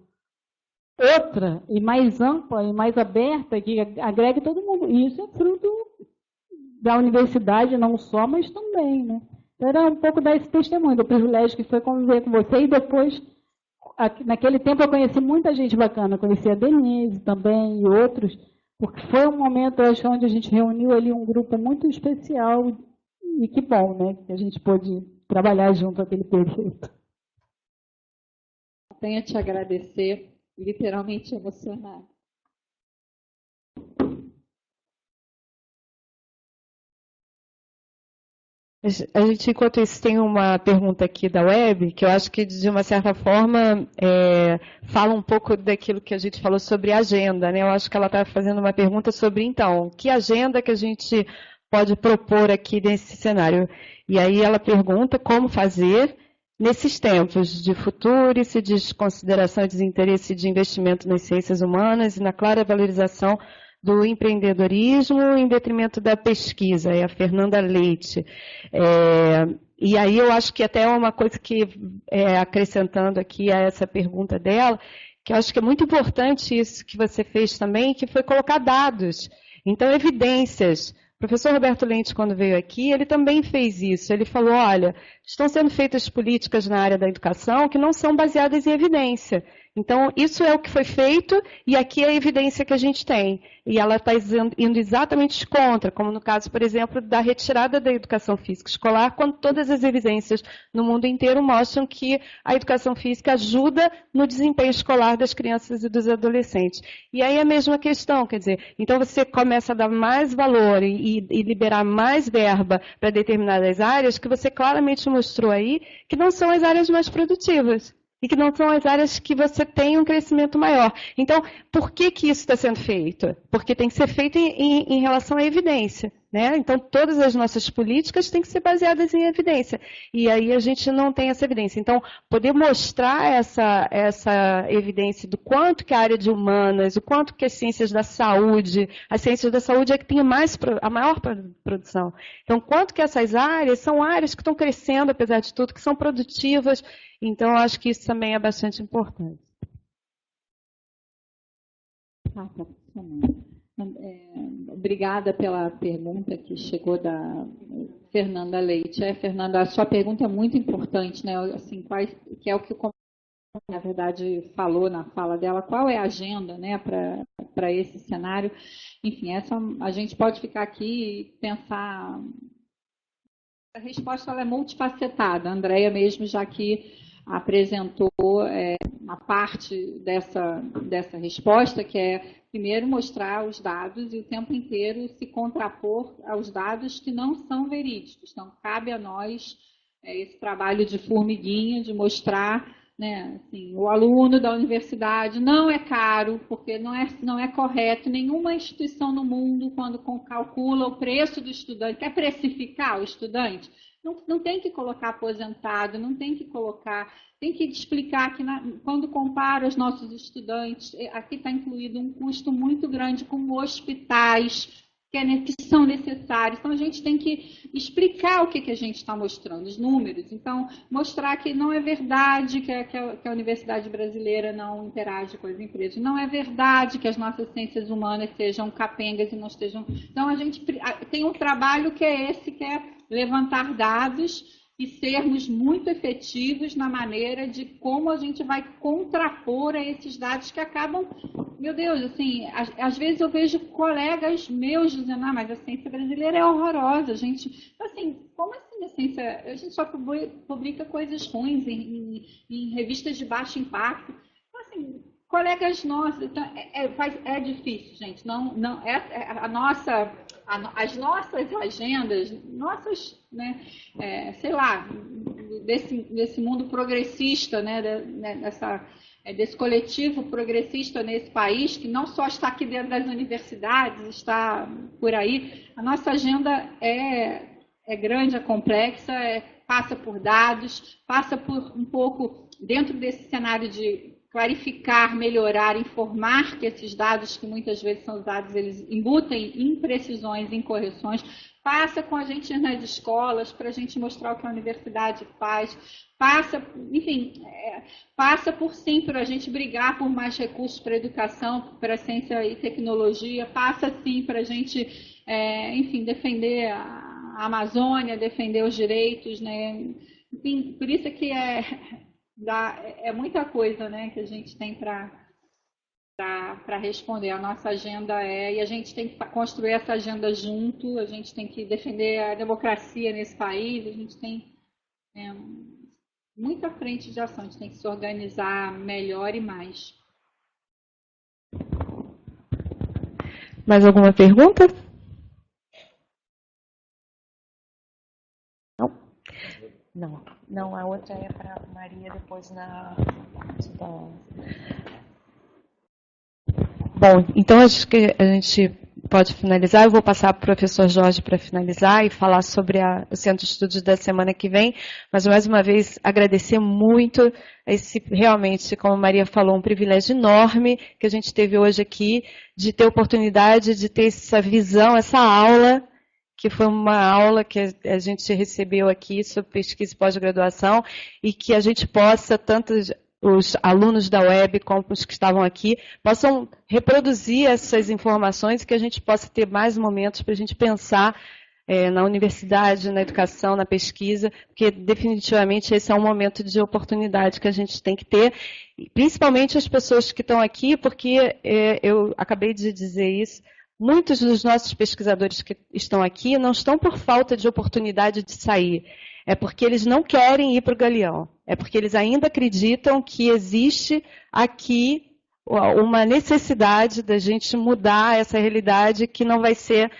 outra e mais ampla e mais aberta, que agregue todo mundo. E isso é fruto da universidade, não só, mas também, né? Então, era um pouco dar esse testemunho do privilégio que foi conviver com você. E depois, naquele tempo, eu conheci muita gente bacana. Conheci a Denise também e outros, porque foi um momento, eu acho, onde a gente reuniu ali um grupo muito especial. E que bom, né? Que a gente pôde trabalhar junto aquele período. Tenho a te agradecer, literalmente emocionada. A gente, enquanto isso, tem uma pergunta aqui da web, que eu acho que, de uma certa forma, fala um pouco daquilo que a gente falou sobre agenda, né? Eu acho que ela está fazendo uma pergunta sobre, então, que agenda que a gente pode propor aqui nesse cenário? E aí ela pergunta como fazer nesses tempos de futurice, de desconsideração e desinteresse de investimento nas ciências humanas e na clara valorização do empreendedorismo em detrimento da pesquisa, é a Fernanda Leite. E aí eu acho que até uma coisa que, acrescentando aqui a essa pergunta dela, que eu acho que é muito importante isso que você fez também, que foi colocar dados, então evidências. O professor Roberto Lente, quando veio aqui, ele também fez isso. Ele falou, olha, estão sendo feitas políticas na área da educação que não são baseadas em evidência. Então, isso é o que foi feito e aqui é a evidência que a gente tem. E ela está indo exatamente contra, como no caso, por exemplo, da retirada da educação física escolar, quando todas as evidências no mundo inteiro mostram que a educação física ajuda no desempenho escolar das crianças e dos adolescentes. E aí é a mesma questão, quer dizer, então você começa a dar mais valor e liberar mais verba para determinadas áreas que você claramente mostrou aí que não são as áreas mais produtivas. E que não são as áreas que você tem um crescimento maior. Então, por que isso está sendo feito? Porque tem que ser feito em relação à evidência, né? Então, todas as nossas políticas têm que ser baseadas em evidência. E aí a gente não tem essa evidência. Então, poder mostrar essa evidência do quanto que a área de humanas, o quanto que as ciências da saúde é que tem a maior produção. Então, quanto que essas áreas são áreas que estão crescendo, apesar de tudo, que são produtivas. Então, eu acho que isso também é bastante importante. Tá funcionando. Obrigada pela pergunta que chegou da Fernanda Leite. Fernanda, a sua pergunta é muito importante, né? Assim, que é o que o na verdade falou na fala dela, qual é a agenda, né, para esse cenário? Enfim, a gente pode ficar aqui e pensar. A resposta ela é multifacetada. A Andréia mesmo já que apresentou uma parte dessa resposta, que é, primeiro, mostrar os dados e o tempo inteiro se contrapor aos dados que não são verídicos. Então, cabe a nós esse trabalho de formiguinha, de mostrar, né, assim, o aluno da universidade não é caro, porque não é correto. Nenhuma instituição no mundo, quando calcula o preço do estudante, quer precificar o estudante, não tem que colocar aposentado, não tem que colocar, tem que explicar que quando compara os nossos estudantes, aqui está incluído um custo muito grande com hospitais, que são necessários. Então, a gente tem que explicar o que a gente está mostrando, os números. Então, mostrar que não é verdade que a universidade brasileira não interage com as empresas. Não é verdade que as nossas ciências humanas sejam capengas e não estejam... Então, a gente tem um trabalho que é esse, que é levantar dados e sermos muito efetivos na maneira de como a gente vai contrapor a esses dados que acabam, meu Deus, assim, às vezes eu vejo colegas meus dizendo, mas a ciência brasileira é horrorosa, gente, assim, como assim a ciência, a gente só publica coisas ruins em revistas de baixo impacto, então, assim, colegas nossos, então, é difícil, gente, as nossas agendas, né, sei lá, desse mundo progressista, né, desse coletivo progressista nesse país, que não só está aqui dentro das universidades, está por aí, a nossa agenda é grande, é complexa, passa por dados, passa por um pouco, dentro desse cenário de clarificar, melhorar, informar que esses dados que muitas vezes são usados, eles embutem imprecisões, incorreções, passa com a gente nas escolas, para a gente mostrar o que a universidade faz, passa, enfim, passa por sim, por a gente brigar por mais recursos para a educação, para a ciência e tecnologia, passa sim para a gente, enfim, defender a Amazônia, defender os direitos, né? Enfim, por isso que é muita coisa, né, que a gente tem para responder. A nossa agenda e a gente tem que construir essa agenda junto, a gente tem que defender a democracia nesse país, a gente tem muita frente de ação, a gente tem que se organizar melhor e mais. Mais alguma pergunta? Não, a outra é para a Maria depois na... Bom, então acho que a gente pode finalizar. Eu vou passar para o professor Jorge para finalizar e falar sobre o Centro de Estudos da semana que vem. Mas, mais uma vez, agradecer muito esse, realmente, como a Maria falou, um privilégio enorme que a gente teve hoje aqui, de ter a oportunidade de ter essa visão, essa aula, que foi uma aula que a gente recebeu aqui sobre pesquisa e pós-graduação, e que a gente possa, tanto os alunos da web como os que estavam aqui, possam reproduzir essas informações e que a gente possa ter mais momentos para a gente pensar na universidade, na educação, na pesquisa, porque definitivamente esse é um momento de oportunidade que a gente tem que ter, principalmente as pessoas que estão aqui, porque eu acabei de dizer isso, muitos dos nossos pesquisadores que estão aqui não estão por falta de oportunidade de sair. É porque eles não querem ir para o Galeão. É porque eles ainda acreditam que existe aqui uma necessidade da gente mudar essa realidade, que não vai ser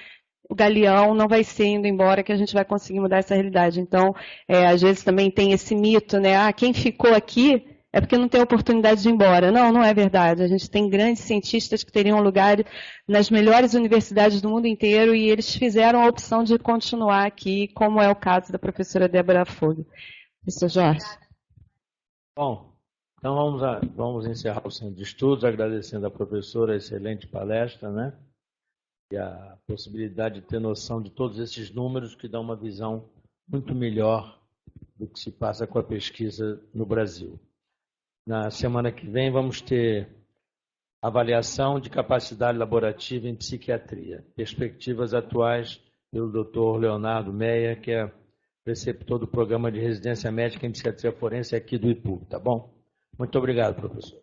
o Galeão, não vai ser indo embora que a gente vai conseguir mudar essa realidade. Então, às vezes também tem esse mito, né? Quem ficou aqui é porque não tem oportunidade de ir embora. Não, não é verdade. A gente tem grandes cientistas que teriam lugar nas melhores universidades do mundo inteiro e eles fizeram a opção de continuar aqui, como é o caso da professora Débora Fogo. Professor Jorge. Bom, então vamos encerrar o Centro de Estudos, agradecendo à professora a excelente palestra, né? E a possibilidade de ter noção de todos esses números que dão uma visão muito melhor do que se passa com a pesquisa no Brasil. Na semana que vem vamos ter avaliação de capacidade laborativa em psiquiatria, perspectivas atuais pelo Dr. Leonardo Meia, que é preceptor do programa de residência médica em psiquiatria forense aqui do IPU, tá bom? Muito obrigado, professor.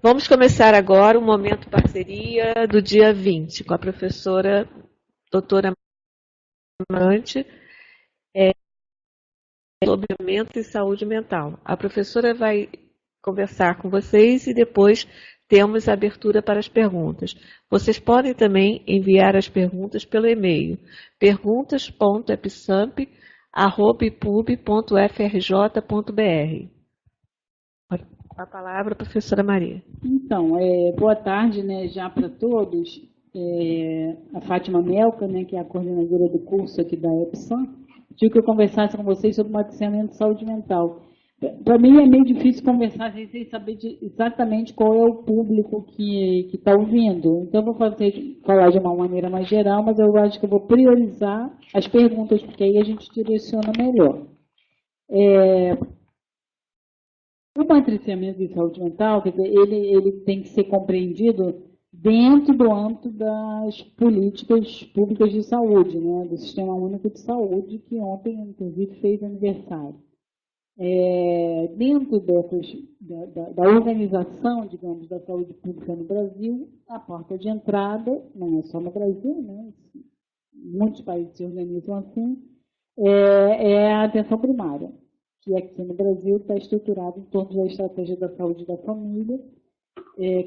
Vamos começar agora o Momento Parceria do dia 20, com a professora doutora Amante, sobre mente e saúde mental. A professora vai conversar com vocês e depois temos a abertura para as perguntas. Vocês podem também enviar as perguntas pelo e-mail perguntas.epsamp@ipub.frj.br. Com a palavra, professora Maria. Então, boa tarde, né, já para todos. A Fátima Melca, né, que é a coordenadora do curso aqui da EPSAM, pediu que eu conversasse com vocês sobre matriciamento de saúde mental. Para mim é meio difícil conversar sem saber exatamente qual é o público que está ouvindo. Então, eu vou falar de uma maneira mais geral, mas eu acho que eu vou priorizar as perguntas, porque aí a gente direciona melhor. O matriciamento de saúde mental, quer dizer, ele tem que ser compreendido dentro do âmbito das políticas públicas de saúde, né, do Sistema Único de Saúde, que ontem, inclusive, fez aniversário. Dentro da organização, digamos, da saúde pública no Brasil, a porta de entrada, não é só no Brasil, né, muitos países se organizam assim, é a atenção primária, que aqui no Brasil está estruturado em torno da estratégia da saúde da família,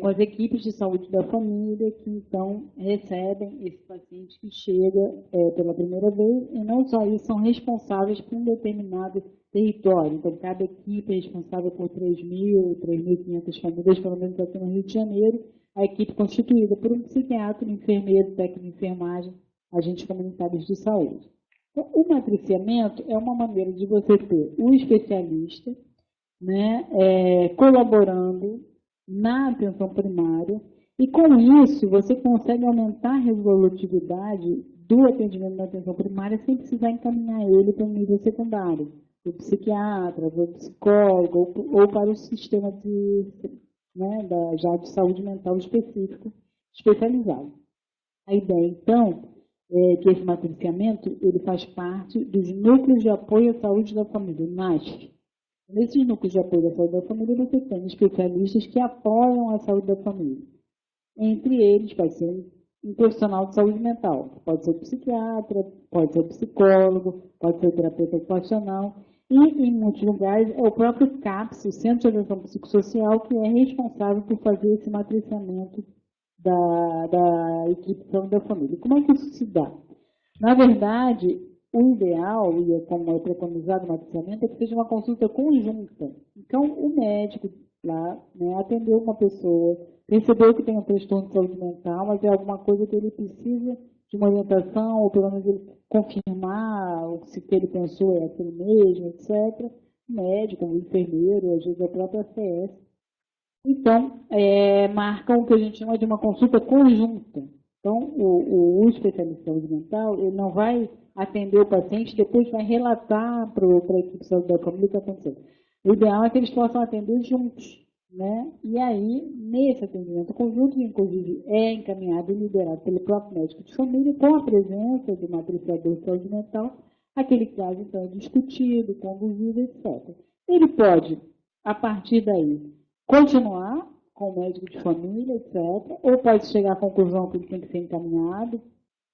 com as equipes de saúde da família, que então recebem esse paciente que chega pela primeira vez, e não só isso, são responsáveis por um determinado território. Então, cada equipe é responsável por 3.000, 3.500 famílias, pelo menos aqui no Rio de Janeiro, a equipe constituída por um psiquiatra, um enfermeiro, técnico de enfermagem, agentes comunitários de saúde. O matriciamento é uma maneira de você ter um especialista, né, colaborando na atenção primária, e com isso você consegue aumentar a resolutividade do atendimento na atenção primária sem precisar encaminhar ele para o nível secundário, para o psiquiatra, para o psicólogo ou para o sistema já de saúde mental específico, especializado. A ideia, então, que esse matriciamento ele faz parte dos núcleos de apoio à saúde da família, NASF. Nesses núcleos de apoio à saúde da família, você tem especialistas que apoiam a saúde da família. Entre eles, vai ser um profissional de saúde mental, pode ser o psiquiatra, pode ser o psicólogo, pode ser o terapeuta ocupacional, e em muitos lugares é o próprio CAPS, o Centro de Atenção Psicossocial, que é responsável por fazer esse matriciamento da equipe de saúde da família. Como é que isso se dá? Na verdade, o ideal, e como é preconizado no matriciamento, é que seja uma consulta conjunta. Então, o médico lá, né, atendeu uma pessoa, percebeu que tem um transtorno de saúde mental, mas é alguma coisa que ele precisa de uma orientação, ou pelo menos ele confirmar se o que ele pensou é aquilo mesmo, etc. O médico, o enfermeiro, às vezes a própria CS. Então, marcam o que a gente chama de uma consulta conjunta. Então, o especialista de saúde mental, ele não vai atender o paciente, depois vai relatar para a equipe de saúde da família o que aconteceu. O ideal é que eles possam atender juntos, né? E aí, nesse atendimento conjunto, que inclusive é encaminhado e liderado pelo próprio médico de família, com a presença do matriciador de saúde mental, aquele caso, então, é discutido, conduzido, etc. Ele pode, a partir daí, continuar com o médico de família, etc., ou pode chegar à conclusão que ele tem que ser encaminhado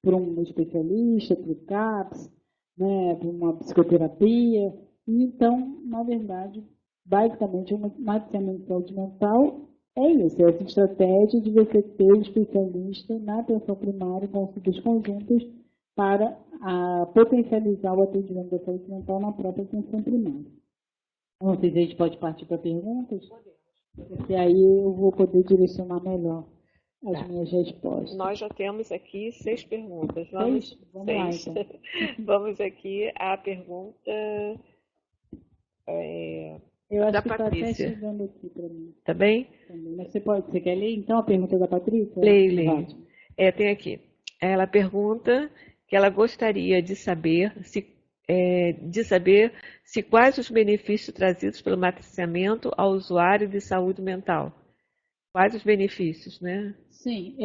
por um especialista, para o CAPS, né, para uma psicoterapia. E, então, na verdade, basicamente, o matriciamento de saúde mental é isso, é essa estratégia de você ter o especialista na atenção primária, com consultas conjuntas, para potencializar o atendimento da saúde mental na própria atenção primária. Não sei se a gente pode partir para perguntas, porque aí eu vou poder direcionar melhor as minhas respostas. Nós já temos aqui 6 perguntas. Vamos lá, então. Vamos aqui à pergunta eu acho da que Patrícia. Está até chegando aqui para mim. Tá bem? Também. Mas você quer ler, então, a pergunta da Patrícia? Leio. Tem aqui. Ela pergunta que ela gostaria de saber se quais os benefícios trazidos pelo matriciamento ao usuário de saúde mental. Quais os benefícios, né? Sim.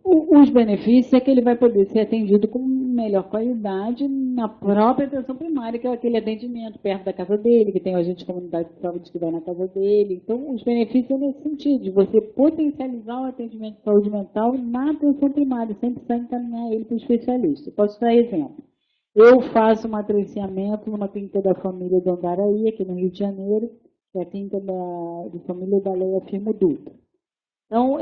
Os benefícios é que ele vai poder ser atendido com melhor qualidade na própria atenção primária, que é aquele atendimento perto da casa dele, que tem o agente de comunidade de saúde que vai na casa dele. Então, os benefícios são nesse sentido, de você potencializar o atendimento de saúde mental na atenção primária, sem precisar encaminhar ele para o especialista. Posso dar exemplo. Eu faço um matriciamento numa clínica da família do Andaraí, aqui no Rio de Janeiro, que é a clínica de família da Leia Firmo Dutra. Então,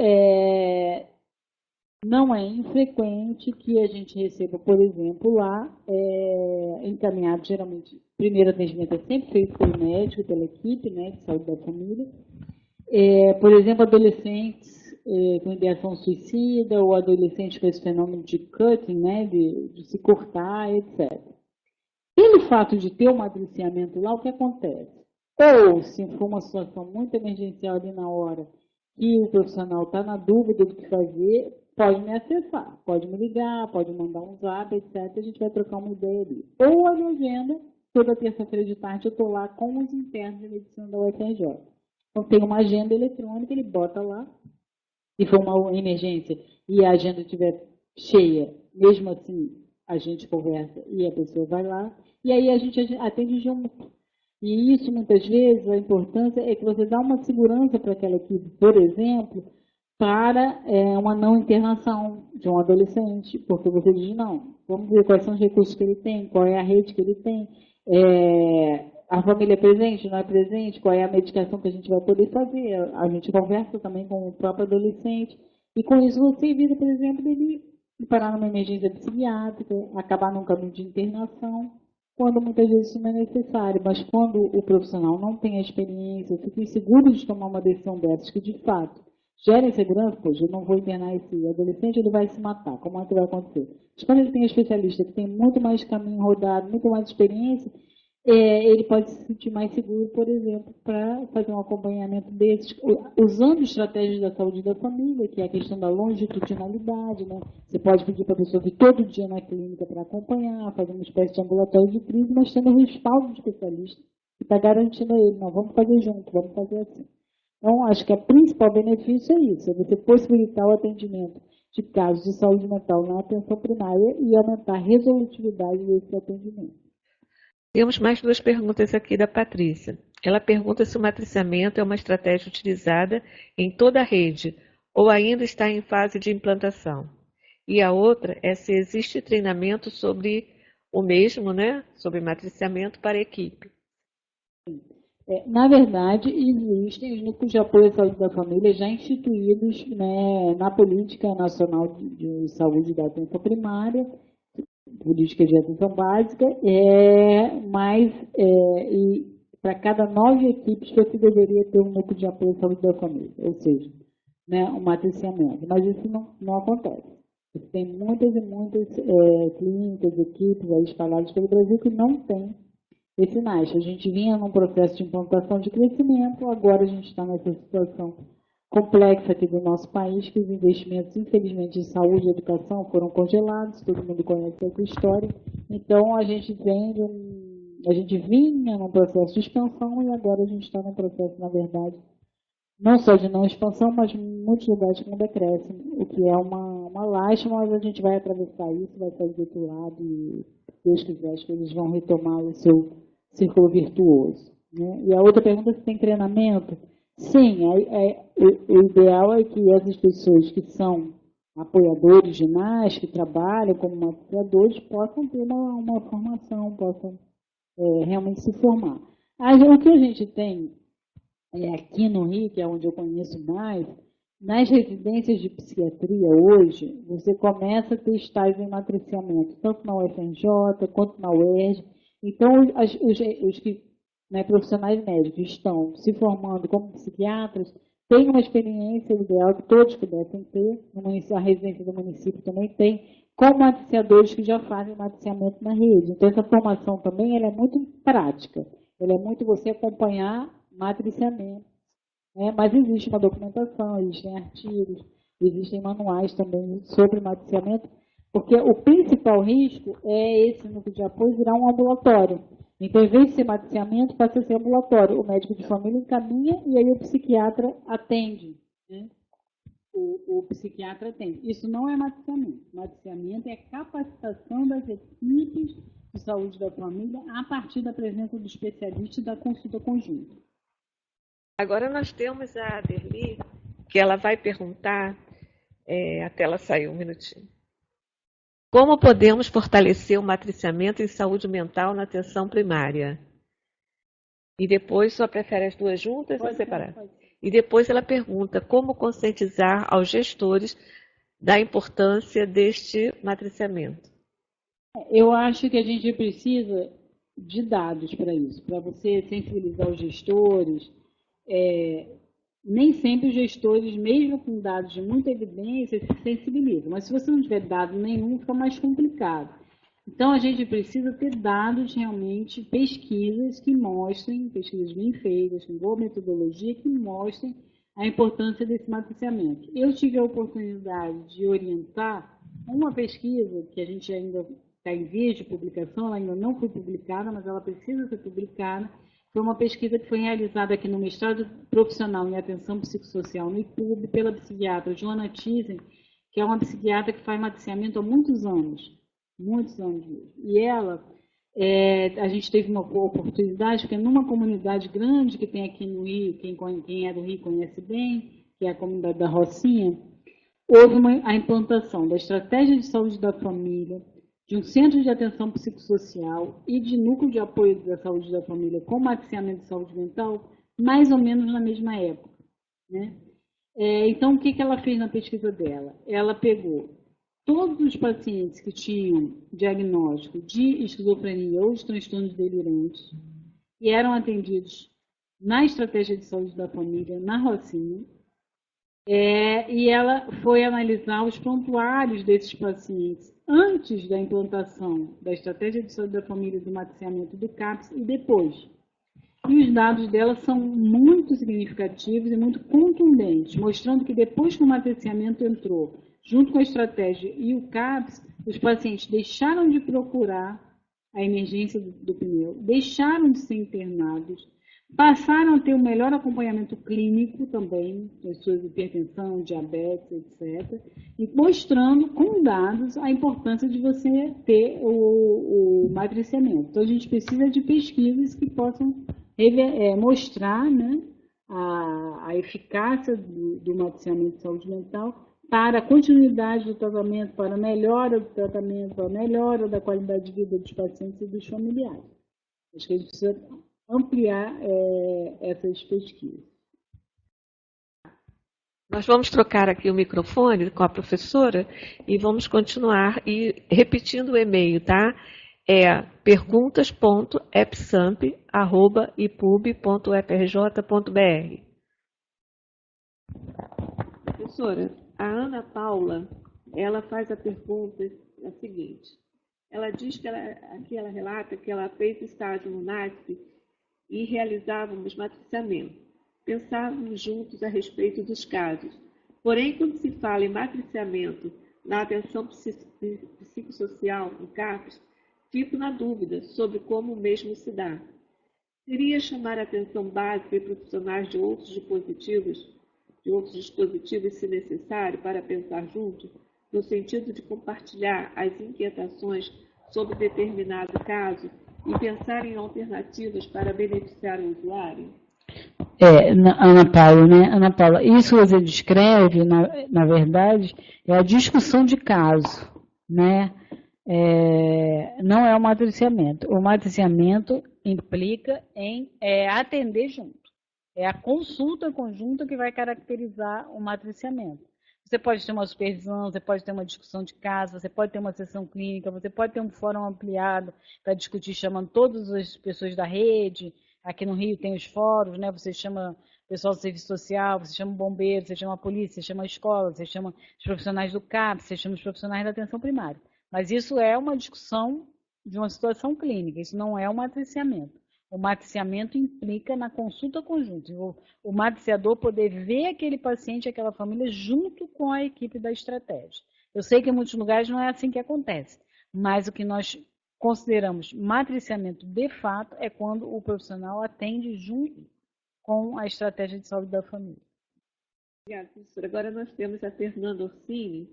não é infrequente que a gente receba, por exemplo, lá, encaminhado, geralmente, o primeiro atendimento é sempre feito pelo médico, pela equipe, né, de saúde da família. Por exemplo, adolescentes com ideação suicida, ou adolescentes com esse fenômeno de cutting, né, de se cortar, etc. Pelo fato de ter um matriciamento lá, o que acontece? Ou, se for uma situação muito emergencial ali na hora, que o profissional está na dúvida do que fazer, pode me acessar, pode me ligar, pode mandar um zap, etc. A gente vai trocar uma ideia ali. Ou a minha agenda, toda terça-feira de tarde eu estou lá com os internos de medicina da UFRJ. Então tem uma agenda eletrônica, ele bota lá, se for uma emergência e a agenda estiver cheia, mesmo assim a gente conversa e a pessoa vai lá, e aí a gente atende junto. E isso, muitas vezes, a importância é que você dá uma segurança para aquela equipe, por exemplo, para uma não internação de um adolescente, porque você diz, não, vamos ver quais são os recursos que ele tem, qual é a rede que ele tem, a família é presente, não é presente, qual é a medicação que a gente vai poder fazer, a gente conversa também com o próprio adolescente, e com isso você evita, por exemplo, ele parar numa emergência psiquiátrica, acabar num caminho de internação, quando muitas vezes isso não é necessário, mas quando o profissional não tem a experiência, fica inseguro de tomar uma decisão dessas, que de fato gera insegurança, poxa, eu não vou internar esse adolescente, ele vai se matar, como é que vai acontecer? Mas quando ele tem um especialista que tem muito mais caminho rodado, muito mais experiência, ele pode se sentir mais seguro, por exemplo, para fazer um acompanhamento desses, usando estratégias da saúde da família, que é a questão da longitudinalidade, né? Você pode pedir para a pessoa vir todo dia na clínica para acompanhar, fazer uma espécie de ambulatório de crise, mas tendo o respaldo do especialista, que está garantindo a ele, não, vamos fazer junto, vamos fazer assim. Então, acho que o principal benefício é isso, é você possibilitar o atendimento de casos de saúde mental na atenção primária e aumentar a resolutividade desse atendimento. Temos mais duas perguntas aqui da Patrícia. Ela pergunta se o matriciamento é uma estratégia utilizada em toda a rede ou ainda está em fase de implantação. E a outra é se existe treinamento sobre o mesmo, né, sobre matriciamento para a equipe. Na verdade, existem os núcleos de apoio à saúde da família já instituídos, né, na Política Nacional de Saúde da Atenção Primária, política de atenção básica, mas para cada 9 equipes você deveria ter um núcleo de apoio à saúde da família, ou seja, né, um matriciamento. Mas isso não acontece. Você tem muitas e muitas clínicas, equipes aí espalhadas pelo Brasil que não têm esse NASH. A gente vinha num processo de implantação de crescimento, agora a gente está nessa situação complexa aqui do nosso país, que os investimentos, infelizmente, em saúde e educação foram congelados, todo mundo conhece essa história. Então, a gente vinha num processo de expansão e agora a gente está num processo, na verdade, não só de não expansão, mas em muitos lugares com decréscimo, o que é uma lástima, mas a gente vai atravessar isso, vai sair do outro lado e, se Deus quiser, as coisas vão retomar o seu círculo virtuoso. Né? E a outra pergunta é se tem treinamento. Sim, o ideal é que essas pessoas que são apoiadores de NASH, que trabalham como matriciadores, possam ter uma formação, possam realmente se formar. O que a gente tem aqui no Rio, que é onde eu conheço mais, nas residências de psiquiatria hoje, você começa a ter estágio em matriciamento, tanto na UFRJ quanto na UERJ. Então, os que profissionais médicos estão se formando como psiquiatras, têm uma experiência ideal que todos pudessem ter, a residência do município também tem, com matriciadores que já fazem matriciamento na rede. Então, essa formação também ela é muito prática, ela é muito você acompanhar matriciamento, né? Mas existe uma documentação, existem artigos, existem manuais também sobre matriciamento, porque o principal risco é esse núcleo de apoio virar um ambulatório. Então, em vez de ser matriciamento, passa a ser ambulatório. O médico de família encaminha e aí o psiquiatra atende. Né? o psiquiatra tem. Isso não é matriciamento. Matriciamento é capacitação das equipes de saúde da família a partir da presença do especialista e da consulta conjunta. Agora nós temos a Aderli, que ela vai perguntar, a tela saiu um minutinho. Como podemos fortalecer o matriciamento em saúde mental na atenção primária? E depois, só prefere as duas juntas ou separar? E depois ela pergunta como conscientizar aos gestores da importância deste matriciamento. Eu acho que a gente precisa de dados para isso, para você sensibilizar os gestores. Nem sempre os gestores, mesmo com dados de muita evidência, se sensibilizam. Mas se você não tiver dado nenhum, fica mais complicado. Então, a gente precisa ter dados realmente, pesquisas que mostrem, pesquisas bem feitas, com boa metodologia, que mostrem a importância desse matriciamento. Eu tive a oportunidade de orientar uma pesquisa que a gente ainda está em vias de publicação, ela ainda não foi publicada, mas ela precisa ser publicada. Foi uma pesquisa que foi realizada aqui no mestrado profissional em atenção psicossocial no IPUB pela psiquiatra Joana Thyssen, que é uma psiquiatra que faz matriciamento há muitos anos mesmo. E ela, a gente teve uma oportunidade, porque numa comunidade grande que tem aqui no Rio, quem é do Rio conhece bem, que é a comunidade da Rocinha, houve a implantação da estratégia de saúde da família, de um centro de atenção psicossocial e de núcleo de apoio da saúde da família com matriciamento de saúde mental, mais ou menos na mesma época, né? Então, o que ela fez na pesquisa dela? Ela pegou todos os pacientes que tinham diagnóstico de esquizofrenia ou de transtornos delirantes e eram atendidos na estratégia de saúde da família, na Rocinha, e ela foi analisar os prontuários desses pacientes antes da implantação da estratégia de saúde da família, do matriciamento do CAPS e depois. E os dados dela são muito significativos e muito contundentes, mostrando que depois que o matriciamento entrou, junto com a estratégia e o CAPS, os pacientes deixaram de procurar a emergência do pneu, deixaram de ser internados, passaram a ter um melhor acompanhamento clínico também, das suas hipertensão, diabetes, etc. E mostrando com dados a importância de você ter o matriciamento. Então, a gente precisa de pesquisas que possam mostrar, né, a eficácia do matriciamento de saúde mental para a continuidade do tratamento, para a melhora do tratamento, para a melhora da qualidade de vida dos pacientes e dos familiares. Acho que a gente precisa ampliar essas pesquisas. Nós vamos trocar aqui o microfone com a professora e vamos continuar e repetindo o e-mail, tá? É perguntas.epsamp@ipub.frj.br. Professora, a Ana Paula, ela faz a pergunta a seguinte. Ela diz que aqui ela relata que ela fez estágio no NASP e realizávamos matriciamento. Pensávamos juntos a respeito dos casos. Porém, quando se fala em matriciamento na atenção psicossocial, no CAPS, fico na dúvida sobre como o mesmo se dá. Seria chamar a atenção básica e profissionais de outros dispositivos, se necessário, para pensar juntos, no sentido de compartilhar as inquietações sobre determinado caso e pensar em alternativas para beneficiar o usuário? Ana Paula, né? Ana Paula, isso que você descreve, na verdade, é a discussão de caso, né? Não é o matriciamento. O matriciamento implica em atender junto. É a consulta conjunta que vai caracterizar o matriciamento. Você pode ter uma supervisão, você pode ter uma discussão de caso, você pode ter uma sessão clínica, você pode ter um fórum ampliado para discutir, chamando todas as pessoas da rede. Aqui no Rio tem os fóruns, né? Você chama o pessoal do serviço social, você chama o bombeiro, você chama a polícia, você chama a escola, você chama os profissionais do CAPS, você chama os profissionais da atenção primária. Mas isso é uma discussão de uma situação clínica, isso não é um matriciamento. O matriciamento implica na consulta conjunta, o matriciador poder ver aquele paciente, aquela família, junto com a equipe da estratégia. Eu sei que em muitos lugares não é assim que acontece, mas o que nós consideramos matriciamento de fato é quando o profissional atende junto com a estratégia de saúde da família. Obrigada, professora. Agora nós temos a Fernanda Orsini,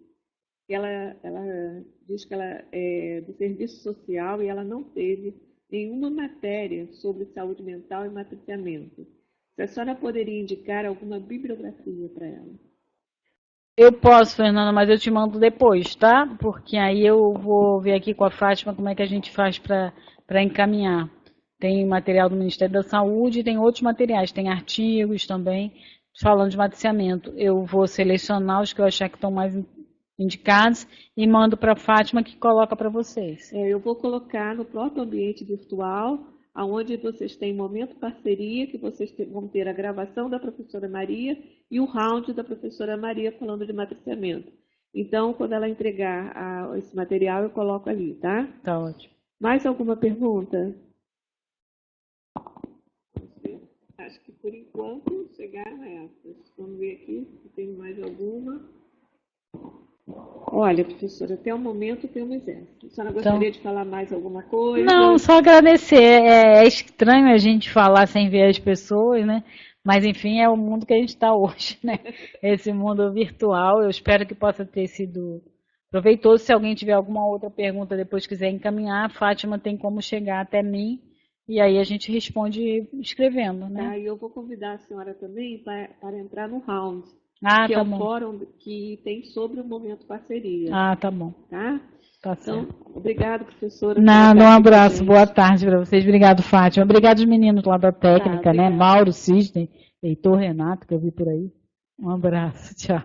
que ela diz que ela é do serviço social e ela não teve nenhuma matéria sobre saúde mental e matriciamento. Se a senhora poderia indicar alguma bibliografia para ela? Eu posso, Fernanda, mas eu te mando depois, tá? Porque aí eu vou ver aqui com a Fátima como é que a gente faz para encaminhar. Tem material do Ministério da Saúde, tem outros materiais, tem artigos também falando de matriciamento. Eu vou selecionar os que eu achar que estão mais indicados e mando para a Fátima, que coloca para vocês. Eu vou colocar no próprio ambiente virtual, onde vocês têm momento parceria, que vocês vão ter a gravação da professora Maria e o round da professora Maria falando de matriciamento. Então, quando ela entregar esse material, eu coloco ali, tá? Tá ótimo. Mais alguma pergunta? Acho que por enquanto chegaram essas. Vamos ver aqui se tem mais alguma. Olha, professora, até o momento temos essa. A senhora gostaria de falar mais alguma coisa? Não, só agradecer. É estranho a gente falar sem ver as pessoas, né? Mas, enfim, é o mundo que a gente está hoje, né? Esse mundo virtual. Eu espero que possa ter sido proveitoso. Se alguém tiver alguma outra pergunta depois quiser encaminhar, a Fátima tem como chegar até mim. E aí a gente responde escrevendo, né? Tá, e eu vou convidar a senhora também para entrar no round. tá Que é o bom. fórum que tem sobre o momento parceria. Tá bom. Tá? Tá certo. Então, obrigado, professora. Nada, um abraço, boa tarde para vocês. Obrigado, Fátima. Obrigado os meninos lá da técnica, né? Mauro, Cisne, Heitor, Renato, que eu vi por aí. Um abraço, tchau.